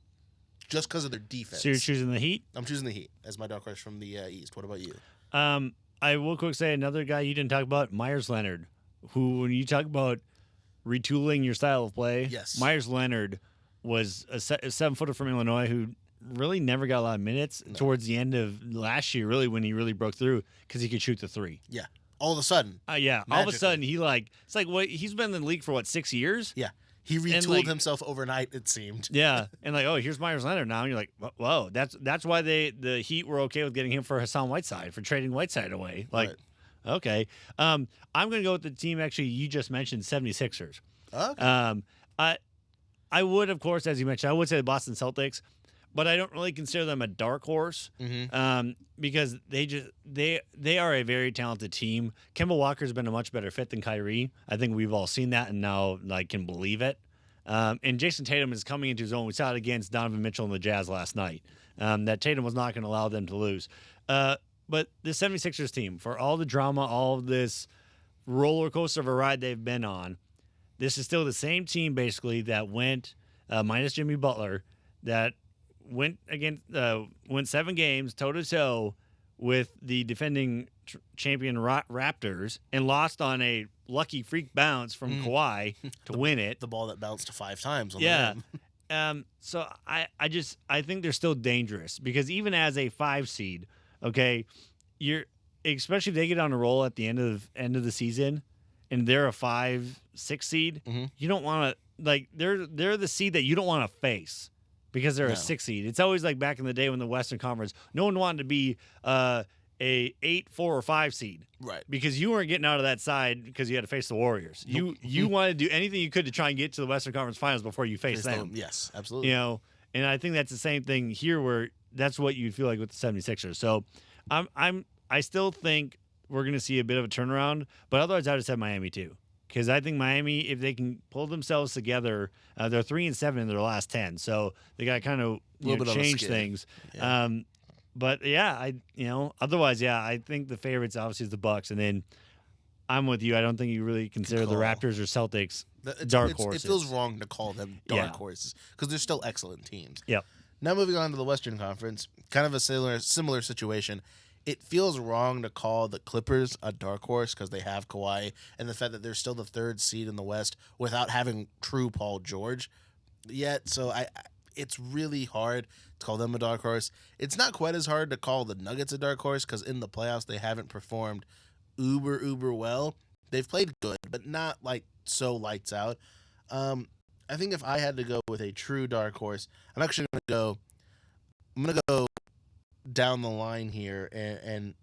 just because of their defense. So you're choosing the Heat? I'm choosing the Heat as my dark horse from the East. What about you? I will quick say another guy you didn't talk about, Myers Leonard, who, when you talk about retooling your style of play, Yes. Myers Leonard was a 7-footer from Illinois who really never got a lot of minutes towards the end of last year, really, when he really broke through because he could shoot the three. Yeah. All of a sudden. All of a Magically. sudden, it's like, what? He's been in the league for, 6 years? Yeah. He retooled himself overnight, it seemed. Yeah. And here's Myers Leonard now. And you're like, whoa, that's why the Heat were okay with getting him for Hassan Whiteside, for trading Whiteside away. Right. Okay. I'm going to go with the team, actually, you just mentioned, 76ers. Okay. I would, of course, as you mentioned, I would say the Boston Celtics, but I don't really consider them a dark horse because they are a very talented team. Kemba Walker's been a much better fit than Kyrie. I think we've all seen that and now can believe it. And Jason Tatum is coming into his own. We saw it against Donovan Mitchell and the Jazz last night. That Tatum was not going to allow them to lose. But the 76ers team, for all the drama, all of this roller coaster of a ride they've been on, this is still the same team basically that went minus Jimmy Butler that went 7 games toe to toe with the defending champion Raptors and lost on a lucky freak bounce from Kawhi to win it. The ball that bounced 5 times on the rim. So I think they're still dangerous because even as a 5 seed, okay, especially if they get on a roll at the end of the season and they're a 5-6 seed, you don't want to they're the seed that you don't want to face because they're a 6 seed. It's always like back in the day when the Western Conference, no one wanted to be a 8, 4, or 5 seed, right? Because you weren't getting out of that side because you had to face the Warriors. Nope. You wanted to do anything you could to try and get to the Western Conference Finals before you face them. Yes, absolutely. And I think that's the same thing here, where that's what you'd feel like with the 76ers. So I still think we're going to see a bit of a turnaround, but otherwise I would have said Miami too. Because I think Miami, if they can pull themselves together, they're 3-7 in their last 10, so they got to kind of change things. Yeah. But yeah, otherwise, I think the favorites obviously is the Bucks, and then I'm with you. I don't think you really consider the Raptors or Celtics dark horses. It feels wrong to call them dark horses because they're still excellent teams. Yep. Now moving on to the Western Conference, kind of a similar situation. It feels wrong to call the Clippers a dark horse because they have Kawhi and the fact that they're still the 3rd seed in the West without having true Paul George yet. So it's really hard to call them a dark horse. It's not quite as hard to call the Nuggets a dark horse because in the playoffs they haven't performed uber well. They've played good, but not so lights out. I think if I had to go with a true dark horse, I'm gonna go down the line here and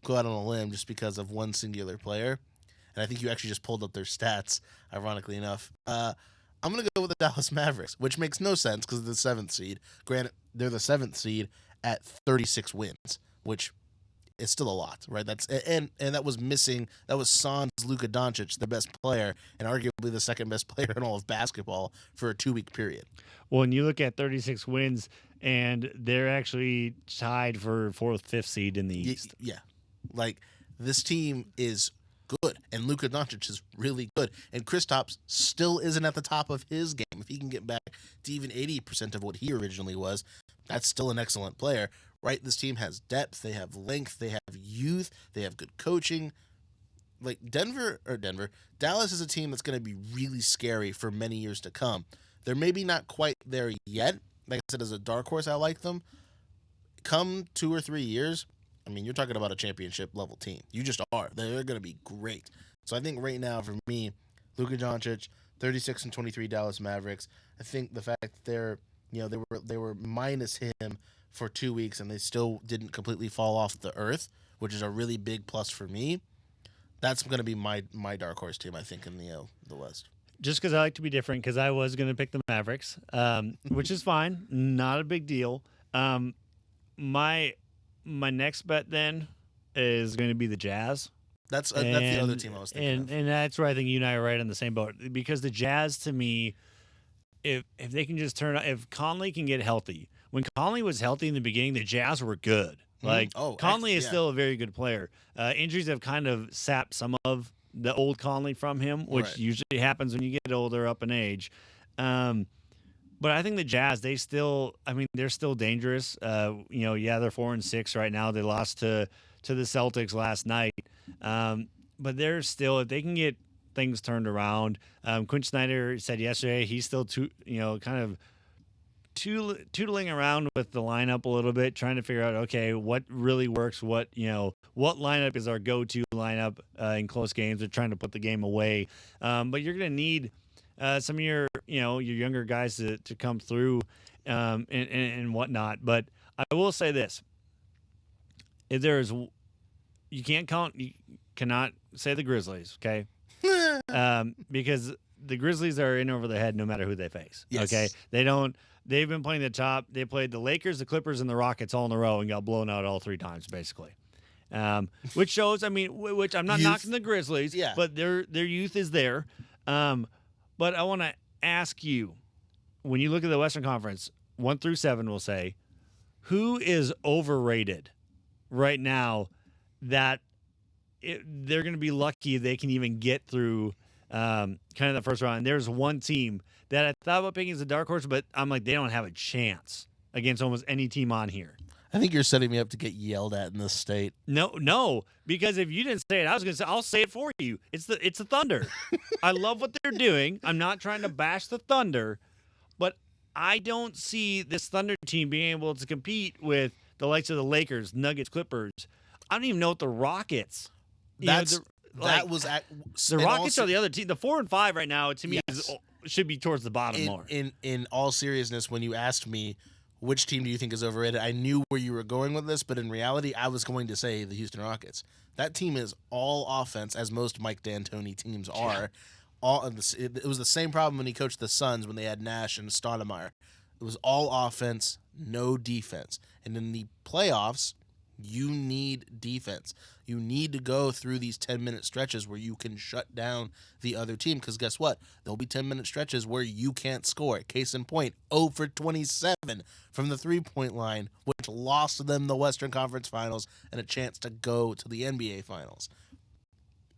go out on a limb just because of one singular player. And I think you actually just pulled up their stats, ironically enough. I'm going to go with the Dallas Mavericks, which makes no sense because they're the 7th seed. Granted, they're the 7th seed at 36 wins, which is still a lot, right? And that was missing. That was sans Luka Doncic, the best player, and arguably the 2nd best player in all of basketball for a 2-week period. Well, when you look at 36 wins, and they're actually tied for 4th, 5th seed in the East. Yeah. This team is good, and Luka Doncic is really good. And Kristaps still isn't at the top of his game. If he can get back to even 80% of what he originally was, that's still an excellent player, right? This team has depth, they have length, they have youth, they have good coaching. Dallas is a team that's going to be really scary for many years to come. They're maybe not quite there yet. Like I said, as a dark horse, I like them. Come 2 or 3 years, you're talking about a championship level team. You just are. They're going to be great. So I think right now, for me, Luka Doncic, 36-23 Dallas Mavericks. I think the fact that they were minus him for 2 weeks and they still didn't completely fall off the earth, which is a really big plus for me. That's going to be my dark horse team, I think, in the West. Just because I like to be different, because I was going to pick the Mavericks, which is fine, not a big deal. My next bet then is going to be the Jazz. That's the other team I was thinking of. And that's where I think you and I are right on the same boat, because the Jazz, to me, if they can just if Conley can get healthy. When Conley was healthy in the beginning, the Jazz were good. Conley is still a very good player. Injuries have kind of sapped some of the old Conley from him, which usually happens when you get older, up in age. But I think the Jazz, they're still dangerous. They're 4-6 right now. They lost to the Celtics last night. But they're still, if they can get things turned around. Quinn Snyder said yesterday he's still tootling around with the lineup a little bit, trying to figure out, okay, what really works, what lineup is our go-to lineup in close games. They're trying to put the game away. But you're going to need some of your younger guys to come through and whatnot. But I will say this. You cannot say the Grizzlies, okay? Because the Grizzlies are in over the head no matter who they face. Yes. Okay, they've been playing the top. They played the Lakers, the Clippers, and the Rockets all in a row and got blown out all 3 times, basically. Which shows, which I'm not knocking the Grizzlies, but their youth is there. But I want to ask you, when you look at the Western Conference, 1 through 7, we'll say, who is overrated right now that they're going to be lucky they can even get through kind of the first round? And there's one team that I thought about picking as a dark horse, but I'm like, they don't have a chance against almost any team on here. I think you're setting me up to get yelled at in this state. No, because if you didn't say it, I was going to say, I'll say it for you. It's the Thunder. I love what they're doing. I'm not trying to bash the Thunder, but I don't see this Thunder team being able to compete with the likes of the Lakers, Nuggets, Clippers. I don't even know what the Rockets. The Rockets are the other team. The 4 and 5 right now, to me, should be towards the bottom more. In all seriousness, when you asked me which team do you think is overrated, I knew where you were going with this, but in reality, I was going to say the Houston Rockets. That team is all offense, as most Mike D'Antoni teams are. It was the same problem when he coached the Suns when they had Nash and Stoudemire. It was all offense, no defense. And in the playoffs, you need defense. You need to go through these 10-minute stretches where you can shut down the other team, because guess what? There'll be 10-minute stretches where you can't score. Case in point, 0 for 27 from the three-point line, which lost them the Western Conference Finals and a chance to go to the NBA Finals.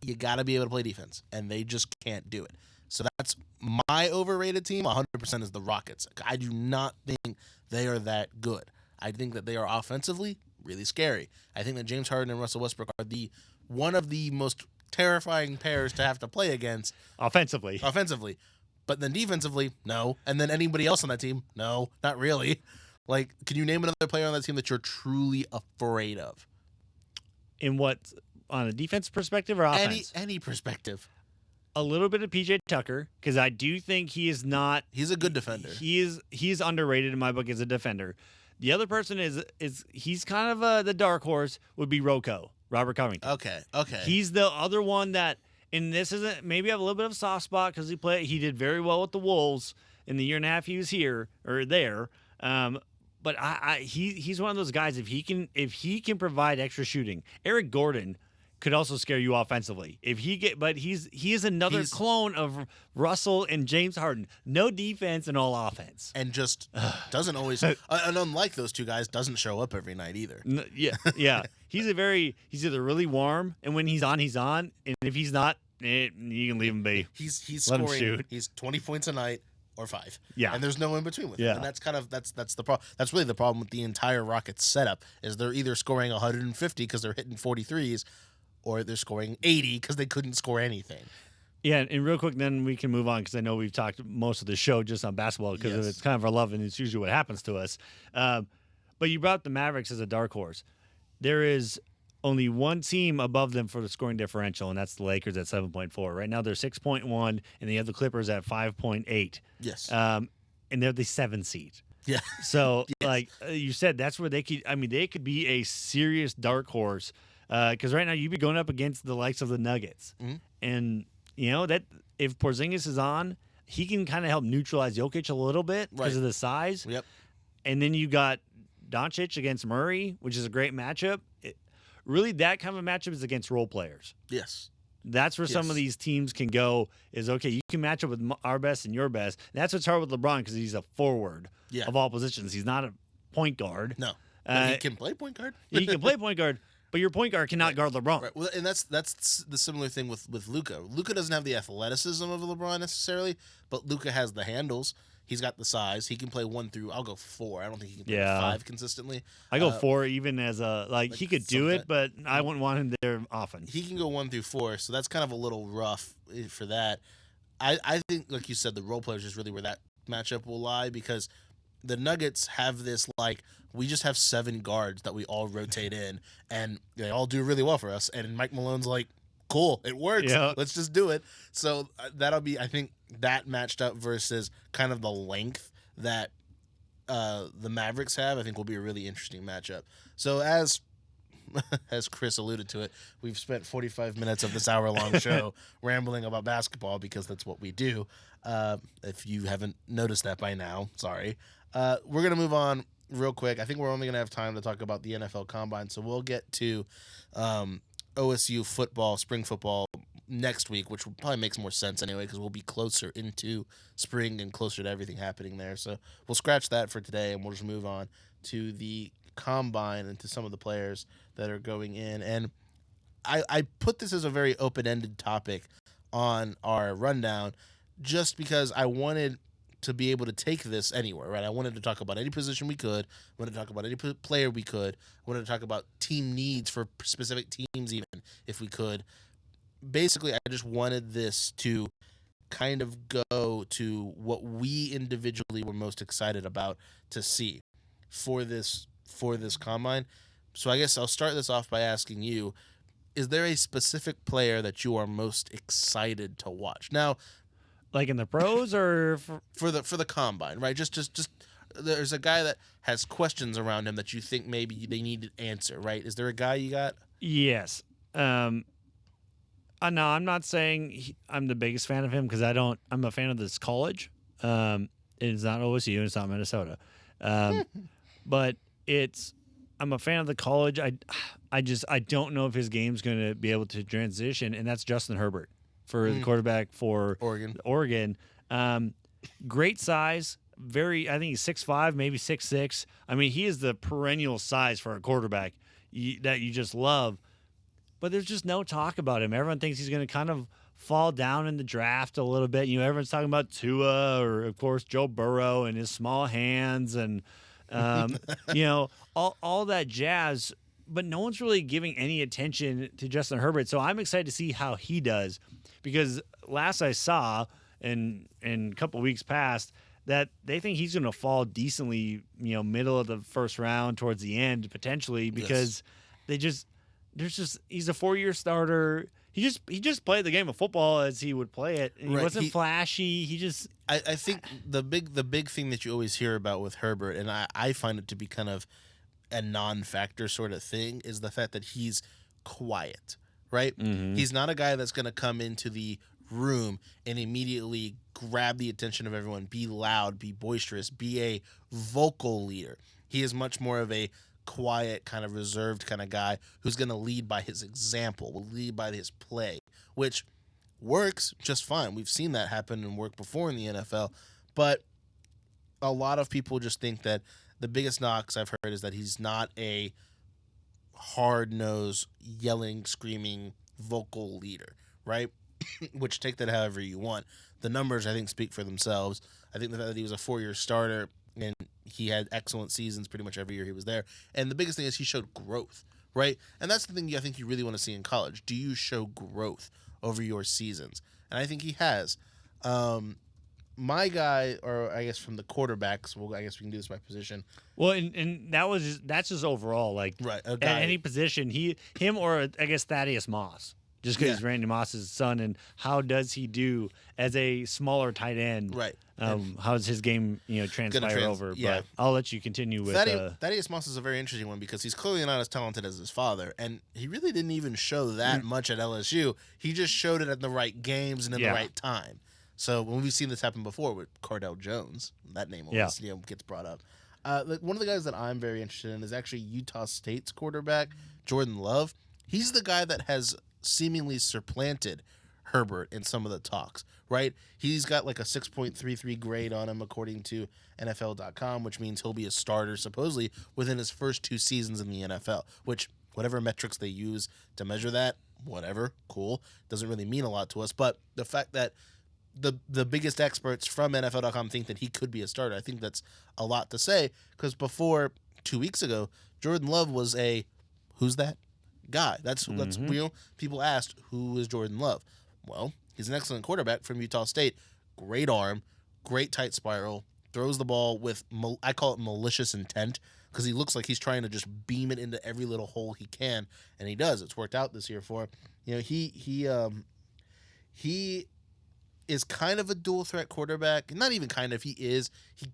You got to be able to play defense, and they just can't do it. So that's my overrated team. 100% is the Rockets. I do not think they are that good. I think that they are offensively really scary. I think that James Harden and Russell Westbrook are one of the most terrifying pairs to have to play against. Offensively. But then defensively, no. And then anybody else on that team, no, not really. Like, can you name another player on that team that you're truly afraid of? In what, on a defense perspective or offense? Any perspective. A little bit of PJ Tucker, because I do think he is not. He's a good defender. He's underrated in my book as a defender. The other person is he's kind of the dark horse would be Robert Covington. Okay. He's the other one that, and this isn't, maybe I have a little bit of a soft spot because he did very well with the Wolves in the year and a half he was here or there. But he's one of those guys, if he can provide extra shooting. Eric Gordon could also scare you offensively. He is another clone of Russell and James Harden. No defense and all offense. And just doesn't always, and unlike those two guys, doesn't show up every night either. Yeah. He's either really warm, and when he's on, and if he's not, you can leave him be. He's Let scoring. him shoot. He's 20 points a night or 5. Yeah. And there's no in between with him. Yeah. And that's the problem. That's really the problem with the entire Rockets setup, is they're either scoring 150 because they're hitting 43s, or they're scoring 80 because they couldn't score anything. Yeah, and real quick, then we can move on, because I know we've talked most of the show just on basketball because it's kind of our love, and it's usually what happens to us. But you brought up the Mavericks as a dark horse. There is only one team above them for the scoring differential, and that's the Lakers at 7.4. Right now they're 6.1, and they have the Clippers at 5.8. Yes. And they're the 7 seed. Yeah. So, Yes. like you said, that's where they could. I mean, they could be a serious dark horse. Because right now you'd be going up against the likes of the Nuggets, and that if Porzingis is on, he can kind of help neutralize Jokic a little bit because of the size. Yep. And then you got Doncic against Murray, which is a great matchup. Really, that kind of a matchup is against role players. Yes. That's where some of these teams can go. Is okay. You can match up with our best and your best. And that's what's hard with LeBron because he's a forward of all positions. He's not a point guard. No. But he can play point guard. He can play point guard. But your point guard cannot guard LeBron. Right. Well, and that's the similar thing with Luka. Luka doesn't have the athleticism of LeBron necessarily, but Luka has the handles. He's got the size. He can play 1 through. I'll go 4. I don't think he can play 5 consistently. I go 4 even as he could do it, but I wouldn't want him there often. He can go 1 through 4, so that's kind of a little rough for that. I think, like you said, the role players is really where that matchup will lie because the Nuggets have this we just have 7 guards that we all rotate in, and they all do really well for us. And Mike Malone's like, cool, it works. Yeah. Let's just do it. So that'll be, I think, that matched up versus kind of the length that the Mavericks have, I think will be a really interesting matchup. So as Chris alluded to it, we've spent 45 minutes of this hour-long show rambling about basketball because that's what we do. If you haven't noticed that by now, sorry. We're going to move on real quick. I think we're only going to have time to talk about the NFL Combine, so we'll get to OSU football, spring football next week, which probably makes more sense anyway because we'll be closer into spring and closer to everything happening there. So we'll scratch that for today, and we'll just move on to the Combine and to some of the players that are going in. And I put this as a very open-ended topic on our rundown just because I wanted to be able to take this anywhere, right? I wanted to talk about any position we could. I wanted to talk about any player we could. I wanted to talk about team needs for specific teams even if we could. Basically, I just wanted this to kind of go to what we individually were most excited about to see for this Combine. So I guess I'll start this off by asking you, is there a specific player that you are most excited to watch? Now, like in the pros or for the Combine, right? Just there's a guy that has questions around him that you think maybe they need to answer, right? Is there a guy you got? Yes. No, I'm not saying I'm the biggest fan of him because I'm a fan of this college. It's not OSU and it's not Minnesota. But I'm a fan of the college. I don't know if his game's going to be able to transition, and that's Justin Herbert for the quarterback for Oregon. Great size. I think he's 6'5", maybe 6'6". I mean, he is the perennial size for a quarterback that you just love. But there's just no talk about him. Everyone thinks he's going to kind of fall down in the draft a little bit. Everyone's talking about Tua or, of course, Joe Burrow and his small hands and, all that jazz. But no one's really giving any attention to Justin Herbert. So I'm excited to see how he does because last I saw in a couple weeks past that they think he's going to fall decently, middle of the first round towards the end potentially because he's a 4-year starter. He just played the game of football as he would play it. And he wasn't flashy. I think the big thing that you always hear about with Herbert, and I find it to be kind of a non-factor sort of thing, is the fact that he's quiet, right? Mm-hmm. He's not a guy that's going to come into the room and immediately grab the attention of everyone, be loud, be boisterous, be a vocal leader. He is much more of a quiet, kind of reserved kind of guy who's going to lead by his example, will lead by his play, which works just fine. We've seen that happen and work before in the NFL, but a lot of people just think that the biggest knocks I've heard is that he's not a hard-nosed, yelling, screaming, vocal leader, right? Which, take that however you want. The numbers, I think, speak for themselves. I think the fact that he was a 4-year starter and he had excellent seasons pretty much every year he was there. And the biggest thing is he showed growth, right? And that's the thing I think you really want to see in college. Do you show growth over your seasons? And I think he has. my guy, or I guess from the quarterbacks, I guess we can do this by position. Well, and that's just overall, like Right. A at guy. any position, him or I guess Thaddeus Moss, just because Yeah. Randy Moss's son, and how does he do as a smaller tight end? Right. How does his game transpire over? yeah. But I'll let you continue with. Thaddeus Moss is a very interesting one because he's clearly not as talented as his father, and he really didn't even show that much at LSU. He just showed it in the right games and in the right time. So when we've seen this happen before with Cardell Jones, that name always gets brought up. One of the guys that I'm very interested in is actually Utah State's quarterback, Jordan Love. He's the guy that has seemingly supplanted Herbert in some of the talks, right? He's got like a 6.33 grade on him according to NFL.com, which means he'll be a starter supposedly within his first 2 seasons in the NFL, which whatever metrics they use to measure that, whatever, cool. Doesn't really mean a lot to us, but the fact that the biggest experts from NFL.com think that he could be a starter, I think that's a lot to say, because before 2 weeks ago, Jordan Love was a who's that guy? That's people asked who is Jordan Love. Well, he's an excellent quarterback from Utah State. Great arm, great tight spiral, throws the ball with I call it malicious intent, because he looks like he's trying to just beam it into every little hole he can, and he does. It's worked out this year for him. He is kind of a dual threat quarterback. Not even kind of. He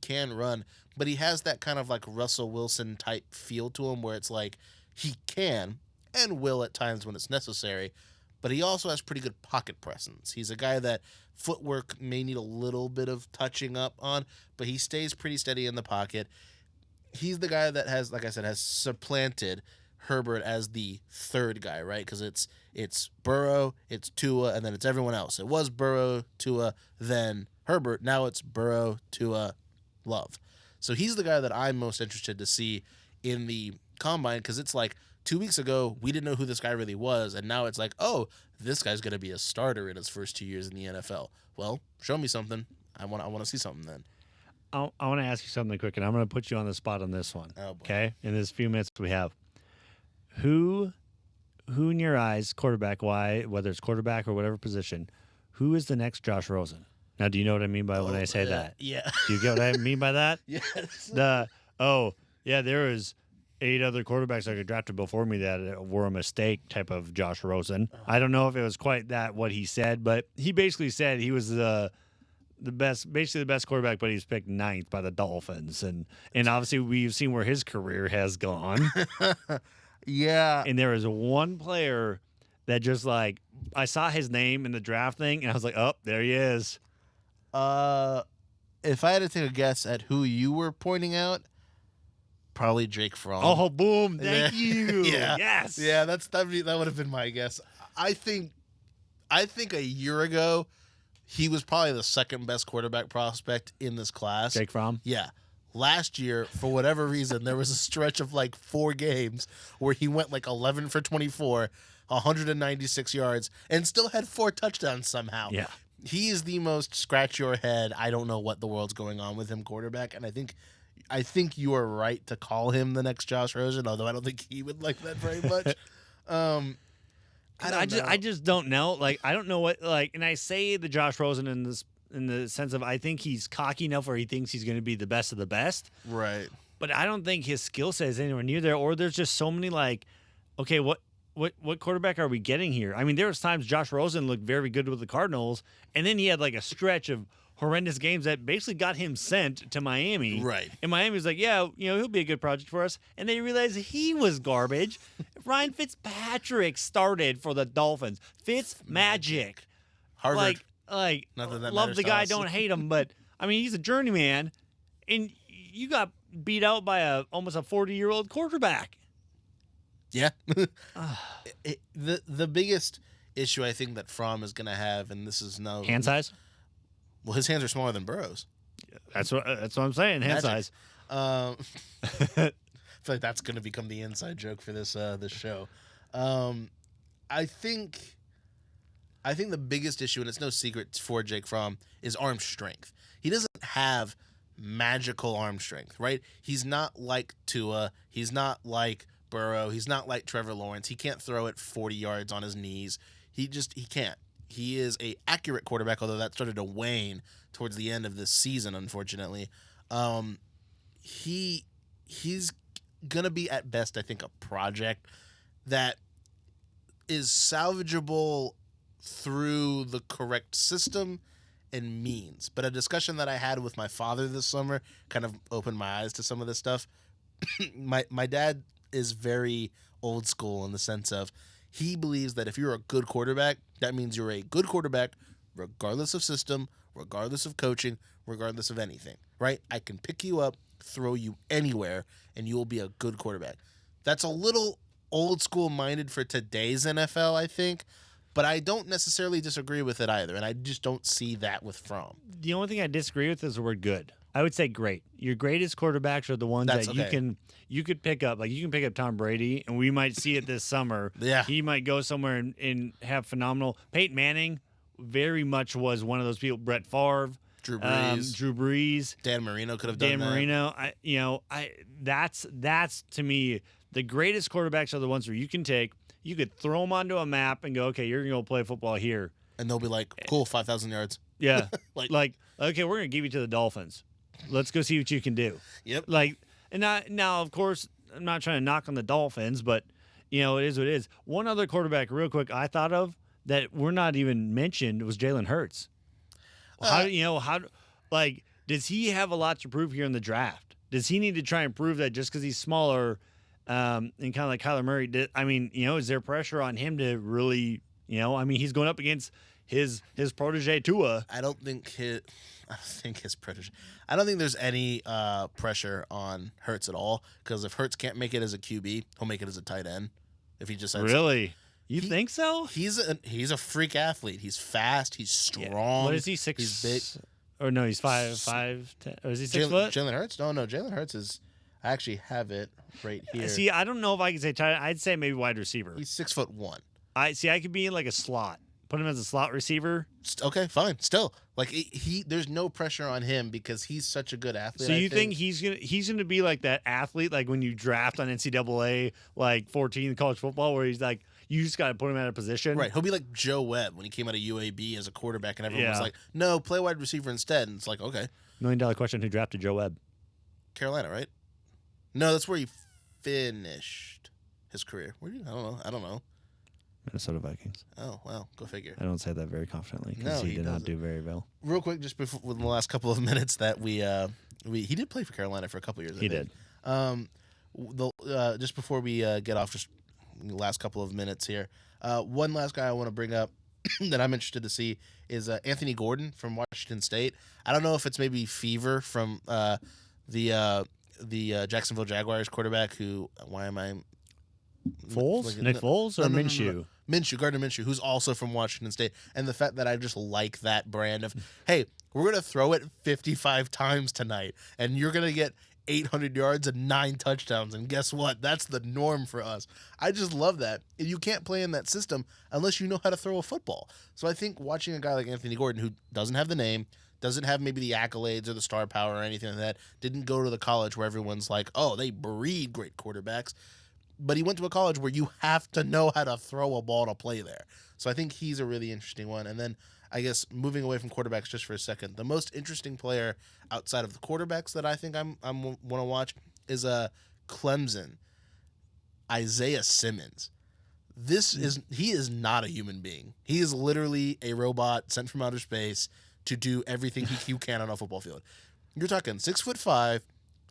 can run, but he has that kind of like Russell Wilson type feel to him where it's like he can and will at times when it's necessary, but he also has pretty good pocket presence. He's a guy that footwork may need a little bit of touching up on, but he stays pretty steady in the pocket. He's the guy that has, like I said, has supplanted Herbert as the third guy, right? Because it's Burrow, it's Tua, and then it's everyone else. It was Burrow, Tua, then Herbert. Now it's Burrow, Tua, Love. So he's the guy that I'm most interested to see in the combine, because it's like 2 weeks ago we didn't know who this guy really was, and now it's like, oh, this guy's going to be a starter in his first 2 years in the NFL. Well, show me something. I want to see something then. I want to ask you something quick, and I'm going to put you on the spot on this one. Oh, boy. Okay, in this few minutes we have, who in your eyes, quarterback, whether it's quarterback or whatever position, who is the next Josh Rosen? Now, do you know what I mean by when I say that? Yeah. Do you get what I mean by that? Yes. There was 8 other quarterbacks that got drafted before me that were a mistake type of Josh Rosen. I don't know if it was quite that what he said, but he basically said he was the best quarterback, but he's picked 9th by the Dolphins, and obviously we've seen where his career has gone. Yeah. And there is one player that just like I saw his name in the draft thing, and I was like, oh, there he is. If I had to take a guess at who you were pointing out, probably Jake Fromm. Oh, boom! Thank you. Yeah. Yes. Yeah, that would have been my guess. I think a year ago he was probably the second best quarterback prospect in this class. Jake Fromm. Yeah. Last year, for whatever reason, there was a stretch of like 4 games where he went like 11 for 24, 196 yards, and still had 4 touchdowns somehow. Yeah. He is the most scratch your head, I don't know what the world's going on with him quarterback, and I think you are right to call him the next Josh Rosen, although I don't think he would like that very much. I just don't know. Like, I don't know what, like, and I say the Josh Rosen in the sense of I think he's cocky enough where he thinks he's going to be the best of the best. Right. But I don't think his skill set is anywhere near there, or there's just so many like, okay, what quarterback are we getting here? I mean, there was times Josh Rosen looked very good with the Cardinals, and then he had like a stretch of horrendous games that basically got him sent to Miami. Right. And Miami was like, yeah, he'll be a good project for us. And they realized he was garbage. Ryan Fitzpatrick started for the Dolphins. Magic. Harvard. Like, Nothing that love matters the to guy, us. don't hate him, but I mean, he's a journeyman, and you got beat out by almost a 40-year-old quarterback. Yeah. The biggest issue I think that Fromm is going to have, and this is no Hand size? Well, his hands are smaller than Burrow's. That's what I'm saying. Hand Magic. size. I feel like that's going to become the inside joke for this show. I think the biggest issue, and it's no secret for Jake Fromm, is arm strength. He doesn't have magical arm strength, right? He's not like Tua. He's not like Burrow. He's not like Trevor Lawrence. He can't throw it 40 yards on his knees. He can't. he is a accurate quarterback, although that started to wane towards the end of this season, unfortunately. Um, he's gonna be at best, I think, a project that is salvageable through the correct system and means. But a discussion that I had with my father this summer kind of opened my eyes to some of this stuff. My dad is very old school in the sense of he believes that if you're a good quarterback, that means you're a good quarterback regardless of system, regardless of coaching, regardless of anything, right? I can pick you up, throw you anywhere, and you will be a good quarterback. That's a little old school minded for today's NFL, I think, but I don't necessarily disagree with it either, and I just don't see that with Fromm. The only thing I disagree with is the word good. I would say great. Your greatest quarterbacks are the ones That's that okay. you could pick up. Like you can pick up Tom Brady, and we might see it this summer. Yeah. He might go somewhere and have phenomenal. Peyton Manning very much was one of those people. Brett Favre, Drew Brees, Drew Brees, Dan Marino could have done Dan that. Marino. That's to me the greatest quarterbacks are the ones where you can take. You could throw them onto a map and go, okay, you're gonna go play football here. And they'll be like, cool, 5,000 yards. Yeah, Like- okay, we're gonna give you to the Dolphins. Let's go see what you can do. Yep. Now, of course, I'm not trying to knock on the Dolphins, but it is what it is. One other quarterback, real quick, I thought of that we're not even mentioned was Jalen Hurts. Does he have a lot to prove here in the draft? Does he need to try and prove that just because he's smaller, and kind of like Kyler Murray? Is there pressure on him to really, he's going up against his protege Tua. I don't think his pressure. I don't think there's any pressure on Hurts at all, because if Hurts can't make it as a QB, he'll make it as a tight end. If he just Really, you think so? He's a freak athlete. He's fast. He's strong. Yeah. What is he? He's big. Or no, he's 5'10". Or is he 6 foot? Jalen Hurts? No. Jalen Hurts is. I actually have it right here. See, I don't know if I can say tight. I'd say maybe wide receiver. He's 6'1". I could be in like a slot. Put him as a slot receiver. Okay, fine. Still, there's no pressure on him because he's such a good athlete. So you think he's gonna be like that athlete, like when you draft on NCAA, like 14 college football, where he's like, you just got to put him at a position. Right. He'll be like Joe Webb when he came out of UAB as a quarterback, and everyone was Yeah. like, "No, play wide receiver instead." And it's like, okay, $1 million question: who drafted Joe Webb? Carolina, right? No, that's where he finished his career. Where did I don't know. Minnesota Vikings. Oh, well, go figure. I don't say that very confidently No, because he he did not doesn't. do very well. Real quick, just before within the last couple of minutes, that he did play for Carolina for a couple years. I He think. Just before we get off, just the last couple of minutes here. One last guy I want to bring up that I'm interested to see is Anthony Gordon from Washington State. I don't know if it's maybe fever from the Jacksonville Jaguars quarterback who. Why am I? Foles? Nick Foles or Minshew? Minshew, Gardner Minshew, who's also from Washington State, and the fact that I just like that brand of, hey, we're gonna throw it 55 times tonight, and you're gonna get 800 yards and 9 touchdowns, and guess what? That's the norm for us. I just love that. You can't play in that system unless you know how to throw a football. So I think watching a guy like Anthony Gordon, who doesn't have the name, doesn't have maybe the accolades or the star power or anything like that, didn't go to the college where everyone's like, oh, they breed great quarterbacks. But he went to a college where you have to know how to throw a ball to play there. So I think he's a really interesting one. And then I guess moving away from quarterbacks just for a second, the most interesting player outside of the quarterbacks that I think I'm want to watch is Clemson, Isaiah Simmons. He is not a human being. He is literally a robot sent from outer space to do everything you can on a football field. You're talking 6'5",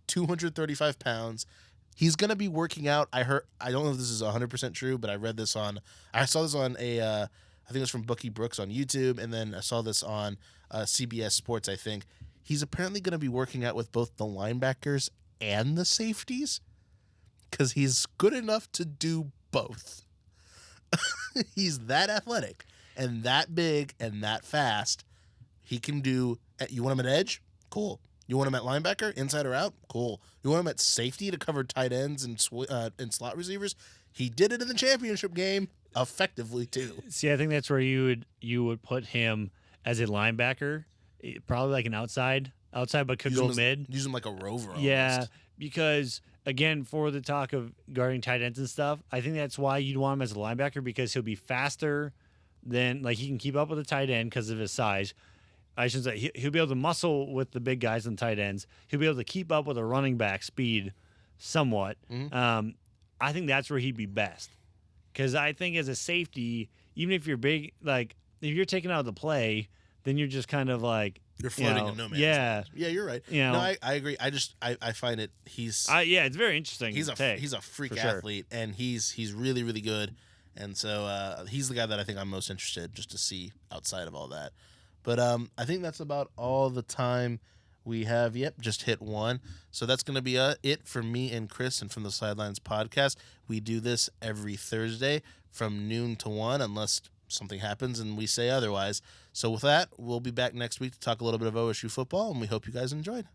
235 pounds. He's gonna be working out. I don't know if this is 100% true, but I saw this on I think it was from Bucky Brooks on YouTube, and then I saw this on CBS Sports. I think he's apparently gonna be working out with both the linebackers and the safeties because he's good enough to do both. He's that athletic and that big and that fast. He can do. You want him at edge? Cool. You want him at linebacker, inside or out? Cool. You want him at safety to cover tight ends and slot receivers? He did it in the championship game effectively too. See, I think that's where you would put him as a linebacker, probably like an outside, but could go mid. Use him like a rover. Yeah, Almost. because again, for the talk of guarding tight ends and stuff, I think that's why you'd want him as a linebacker because he'll be faster, then like he can keep up with the tight end because of his size. I should say he'll be able to muscle with the big guys and tight ends. He'll be able to keep up with a running back speed somewhat. I think that's where he'd be best. Because I think as a safety, even if you're big, like if you're taken out of the play, then you're just kind of like You're floating in no man's land. Yeah, you're right. No, I agree. I find it. Yeah, it's very interesting. He's a freak athlete, and he's really really good, and so he's the guy that I think I'm most interested just to see outside of all that. But I think that's about all the time we have. Yep, just hit one. So that's going to be it for me and Chris and from the Sidelines podcast. We do this every Thursday from noon to 1 unless something happens and we say otherwise. So with that, we'll be back next week to talk a little bit of OSU football, and we hope you guys enjoyed.